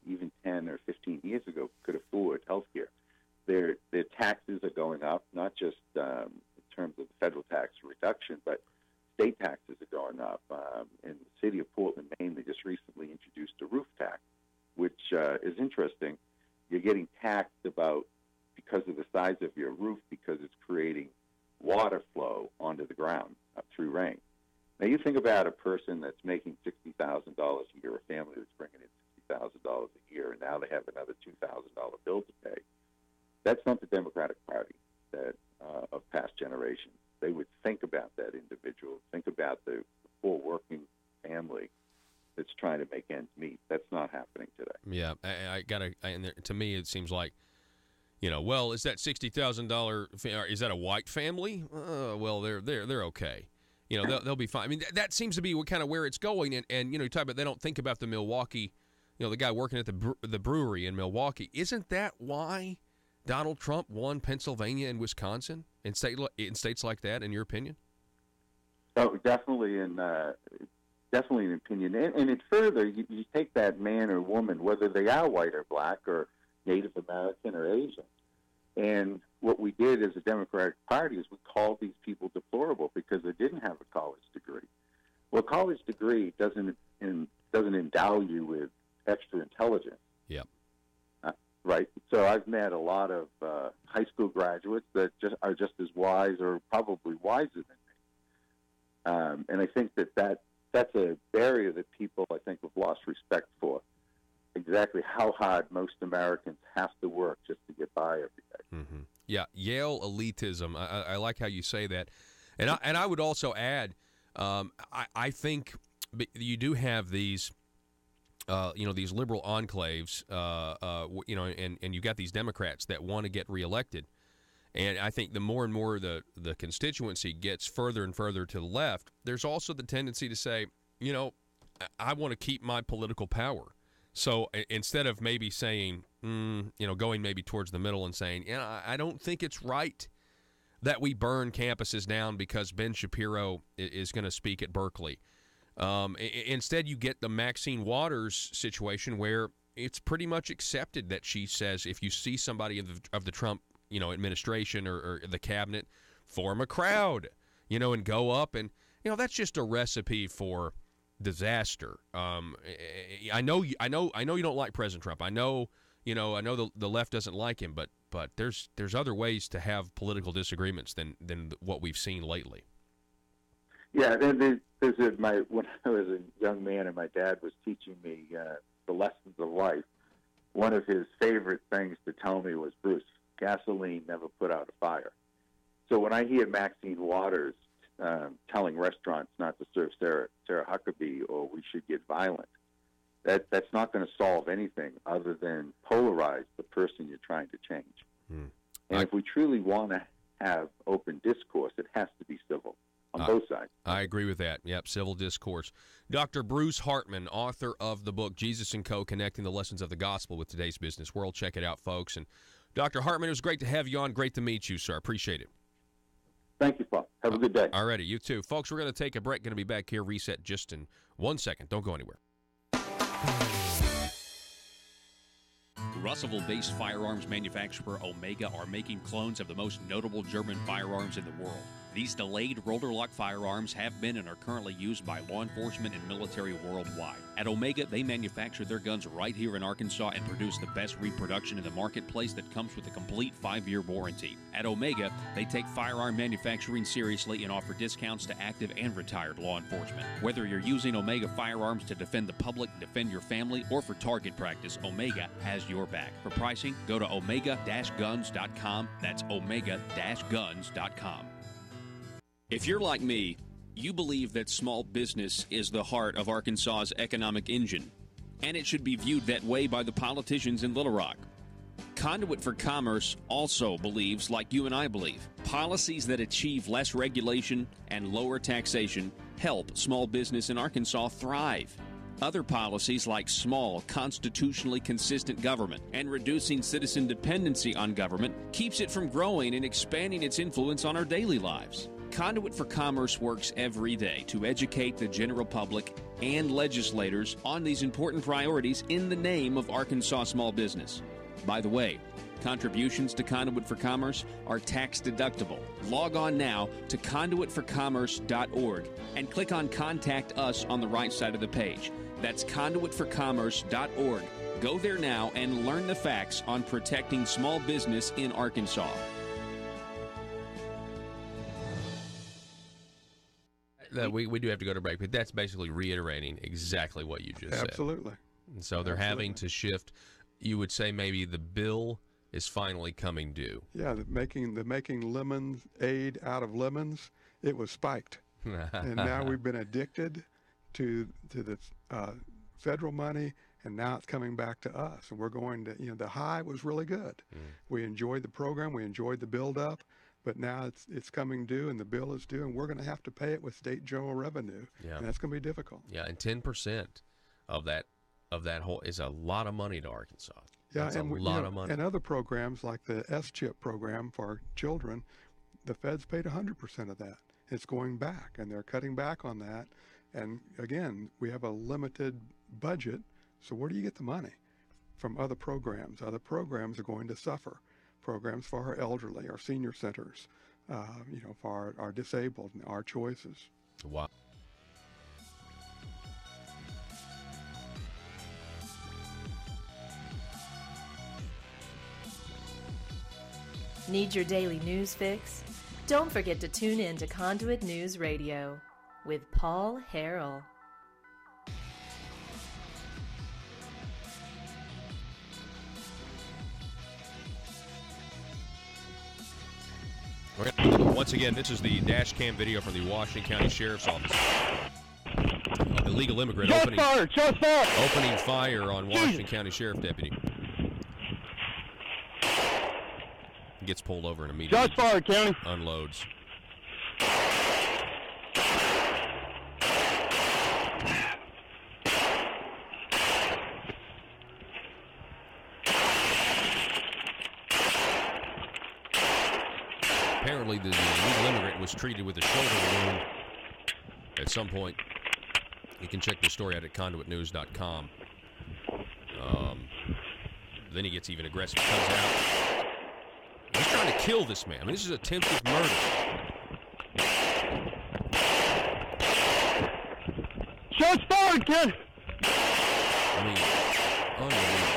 Even 10 or 15 years ago, could afford health care. Their taxes are going up, not just in terms of the federal tax reduction, but state taxes are going up. In the city of Portland, Maine, they just recently introduced a roof tax, which is interesting. You're getting taxed because of the size of your roof, because it's creating water flow onto the ground through rain. Now, you think about a person that's making $60,000 a year, a family that's bringing in $60,000 a year, and now they have another $2,000 bill to pay. That's not the Democratic Party of past generations. They would think about that individual, think about the poor working family that's trying to make ends meet. That's not happening today. Yeah, to me, it seems like, well, is that $60,000? Is that a white family? Well, they're okay. They'll be fine. I mean, that seems to be kind of where it's going. And you talk about they don't think about the Milwaukee, the guy working at the brewery in Milwaukee. Isn't that why Donald Trump won Pennsylvania and Wisconsin in states like that, in your opinion? Oh, definitely an opinion. And it's further, you take that man or woman, whether they are white or black or Native American or Asian, and what we did as a Democratic Party is we called these people deplorable because they didn't have a college degree. Well, a college degree doesn't endow you with extra intelligence. Yep. Right. So I've met a lot of high school graduates that are just as wise or probably wiser than me. And I think that's a barrier that people, I think, have lost respect for. Exactly how hard most Americans have to work just to get by every day. Mm-hmm. Yeah, Yale elitism. I like how you say that, and I would also add, I think you do have these, these liberal enclaves, and you got these Democrats that want to get reelected, and I think the more and more the constituency gets further and further to the left, there's also the tendency to say, I want to keep my political power. So instead of maybe saying, going maybe towards the middle and saying, I don't think it's right that we burn campuses down because Ben Shapiro is going to speak at Berkeley. Instead, you get the Maxine Waters situation where it's pretty much accepted that she says if you see somebody of the Trump, administration or the cabinet, form a crowd, and go up. And, that's just a recipe for disaster. I know you don't like President Trump. I know the left doesn't like him, but there's other ways to have political disagreements than what we've seen lately. Yeah, when I was a young man and my dad was teaching me the lessons of life, one of his favorite things to tell me was, Bruce, gasoline never put out a fire. So when I hear Maxine Waters telling restaurants not to serve Sarah Huckabee or we should get violent, that's not going to solve anything other than polarize the person you're trying to change. And if we truly want to have open discourse, it has to be civil on both sides. I agree with that. Yep, civil discourse. Dr. Bruce Hartman, author of the book Jesus & Co., Connecting the Lessons of the Gospel with Today's Business World. Check it out, folks. And Dr. Hartman, it was great to have you on. Great to meet you, sir. Appreciate it. Thank you, Paul. Have a good day. All righty, you too. Folks, we're going to take a break. Going to be back here, reset just in 1 second. Don't go anywhere. Russellville-based firearms manufacturer Omega are making clones of the most notable German firearms in the world. These delayed rotor-lock firearms have been and are currently used by law enforcement and military worldwide. At Omega, they manufacture their guns right here in Arkansas and produce the best reproduction in the marketplace that comes with a complete 5-year warranty. At Omega, they take firearm manufacturing seriously and offer discounts to active and retired law enforcement. Whether you're using Omega firearms to defend the public, defend your family, or for target practice, Omega has your back. For pricing, go to omega-guns.com. That's omega-guns.com. If you're like me, you believe that small business is the heart of Arkansas's economic engine, and it should be viewed that way by the politicians in Little Rock. Conduit for Commerce also believes, like you and I believe, policies that achieve less regulation and lower taxation help small business in Arkansas thrive. Other policies like small, constitutionally consistent government and reducing citizen dependency on government keeps it from growing and expanding its influence on our daily lives. Conduit for Commerce works every day to educate the general public and legislators on these important priorities in the name of Arkansas small business. By the way, contributions to Conduit for Commerce are tax deductible. Log on now to conduitforcommerce.org and click on Contact Us on the right side of the page. That's conduitforcommerce.org. Go there now and learn the facts on protecting small business in Arkansas. We do have to go to break, but that's basically reiterating exactly what you just said. Absolutely. And so they're having to shift. You would say maybe the bill is finally coming due. Yeah, making lemonade out of lemons, it was spiked. And now we've been addicted to the federal money, and now it's coming back to us. And we're going to, the high was really good. We enjoyed the program. We enjoyed the build-up. But now it's coming due, and the bill is due, and we're going to have to pay it with state general revenue. Yeah. And that's going to be difficult. Yeah, and 10% of that whole is a lot of money to Arkansas. Yeah, That's and a lot of money. And other programs like the S-chip program for children, the feds paid 100% of that. It's going back, and they're cutting back on that. And again, we have a limited budget, so where do you get the money? From other programs. Other programs are going to suffer. Programs for our elderly, our senior centers, for our disabled, and our choices. Wow. Need your daily news fix? Don't forget to tune in to Conduit News Radio with Paul Harrell. Once again, this is the dash cam video from the Washington County Sheriff's Office. Illegal immigrant opening fire on Washington County Sheriff deputy. Gets pulled over and immediately Shots fired, County. Unloads. Apparently, the illegal immigrant was treated with a shoulder wound at some point. You can check the story out at conduitnews.com. Then he gets even aggressive. Comes out. He's trying to kill this man. I mean, this is attempted murder. Shots fired, kid! I mean, unbelievable.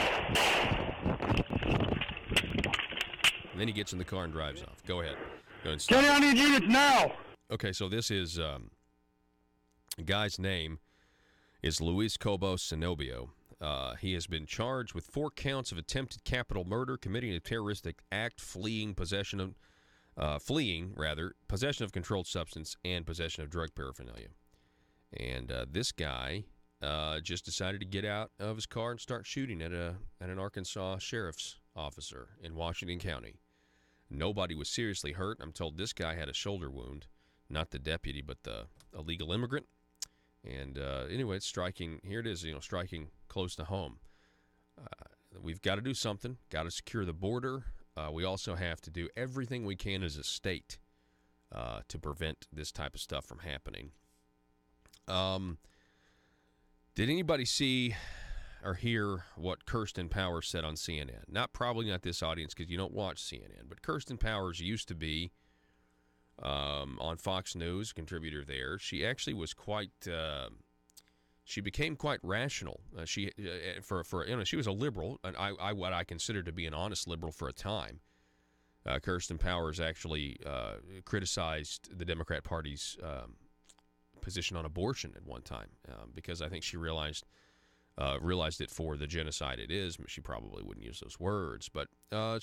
And then he gets in the car and drives off. Go ahead. Go and stop. Kenny, I need units now! Okay, so this is the guy's name is Luis Cobos Zenobio. He has been charged with 4 counts of attempted capital murder, committing a terroristic act, possession of controlled substance, and possession of drug paraphernalia. And this guy just decided to get out of his car and start shooting at an Arkansas sheriff's officer in Washington County. Nobody was seriously hurt. I'm told this guy had a shoulder wound, not the deputy, but the illegal immigrant. And anyway, it's striking. Here it is, striking close to home. We've got to do something. Got to secure the border. We also have to do everything we can as a state to prevent this type of stuff from happening. Did anybody see or hear what Kirsten Powers said on CNN? Probably not this audience because you don't watch CNN, but Kirsten Powers used to be on Fox News, contributor there. She actually was quite. She became quite rational. She was a liberal, and what I consider to be an honest liberal for a time. Kirsten Powers actually criticized the Democrat Party's position on abortion at one time because I think she realized it for the genocide it is. She probably wouldn't use those words, but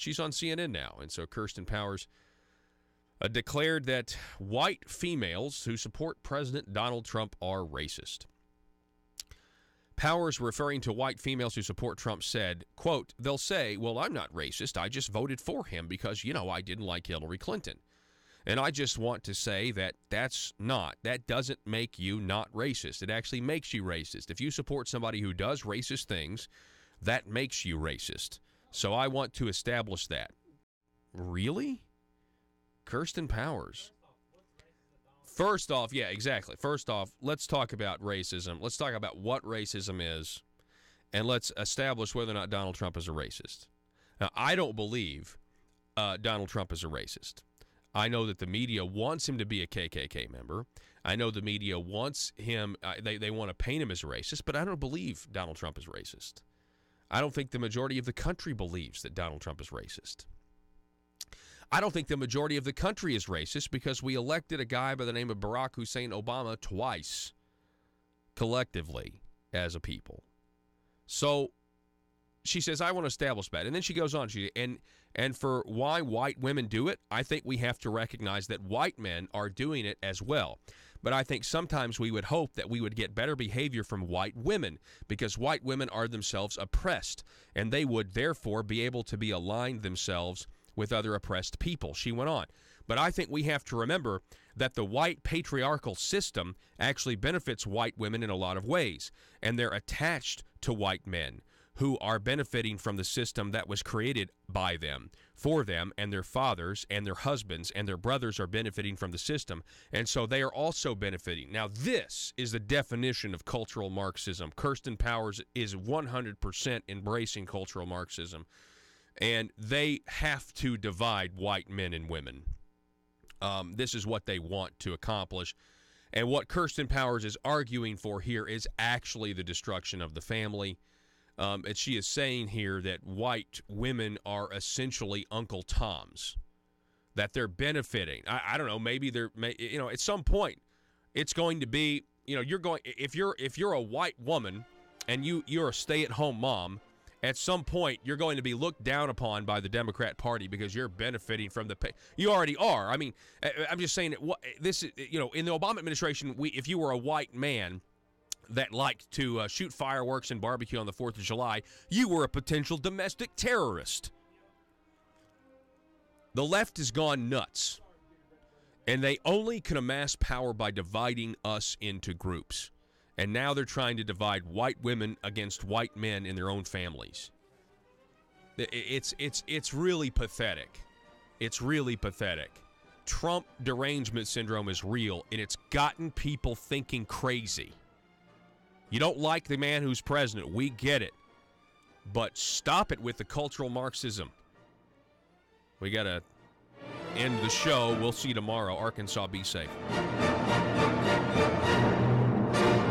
she's on CNN now, and so Kirsten Powers declared that white females who support President Donald Trump are racist. Powers, referring to white females who support Trump, said, quote, "They'll say, well, I'm not racist. I just voted for him because, I didn't like Hillary Clinton. And I just want to say that that doesn't make you not racist. It actually makes you racist. If you support somebody who does racist things, that makes you racist. So I want to establish that." Really? Kirsten Powers. First off, yeah, exactly. First off, let's talk about racism. Let's talk about what racism is, and let's establish whether or not Donald Trump is a racist. Now, I don't believe Donald Trump is a racist. I know that the media wants him to be a KKK member. I know the media wants him, they want to paint him as a racist, but I don't believe Donald Trump is racist. I don't think the majority of the country believes that Donald Trump is racist. I don't think the majority of the country is racist because we elected a guy by the name of Barack Hussein Obama twice, collectively, as a people. So she says, I want to establish that. And then she goes on, and for why white women do it, I think we have to recognize that white men are doing it as well. But I think sometimes we would hope that we would get better behavior from white women because white women are themselves oppressed, and they would therefore be able to be aligned themselves with other oppressed people. She went on. But I think we have to remember that the white patriarchal system actually benefits white women in a lot of ways, and they're attached to white men who are benefiting from the system that was created by them, for them, and their fathers and their husbands and their brothers are benefiting from the system, and so they are also benefiting. Now, this is the definition of cultural Marxism. Kirsten Powers is 100% embracing cultural Marxism, and they have to divide white men and women. This is what they want to accomplish. And what Kirsten Powers is arguing for here is actually the destruction of the family. And she is saying here that white women are essentially Uncle Toms, that they're benefiting. I don't know, maybe they're, at some point it's going to be, if you're a white woman and you're a stay-at-home mom, at some point you're going to be looked down upon by the Democrat Party because you're benefiting from the pay. You already are. I mean, I'm just saying that this is, in the Obama administration, if you were a white man that liked to shoot fireworks and barbecue on the 4th of July, you were a potential domestic terrorist. The left has gone nuts, and they only can amass power by dividing us into groups. And now they're trying to divide white women against white men in their own families. It's really pathetic. It's really pathetic. Trump derangement syndrome is real, and it's gotten people thinking crazy. You don't like the man who's president. We get it. But stop it with the cultural Marxism. We got to end the show. We'll see you tomorrow. Arkansas, be safe.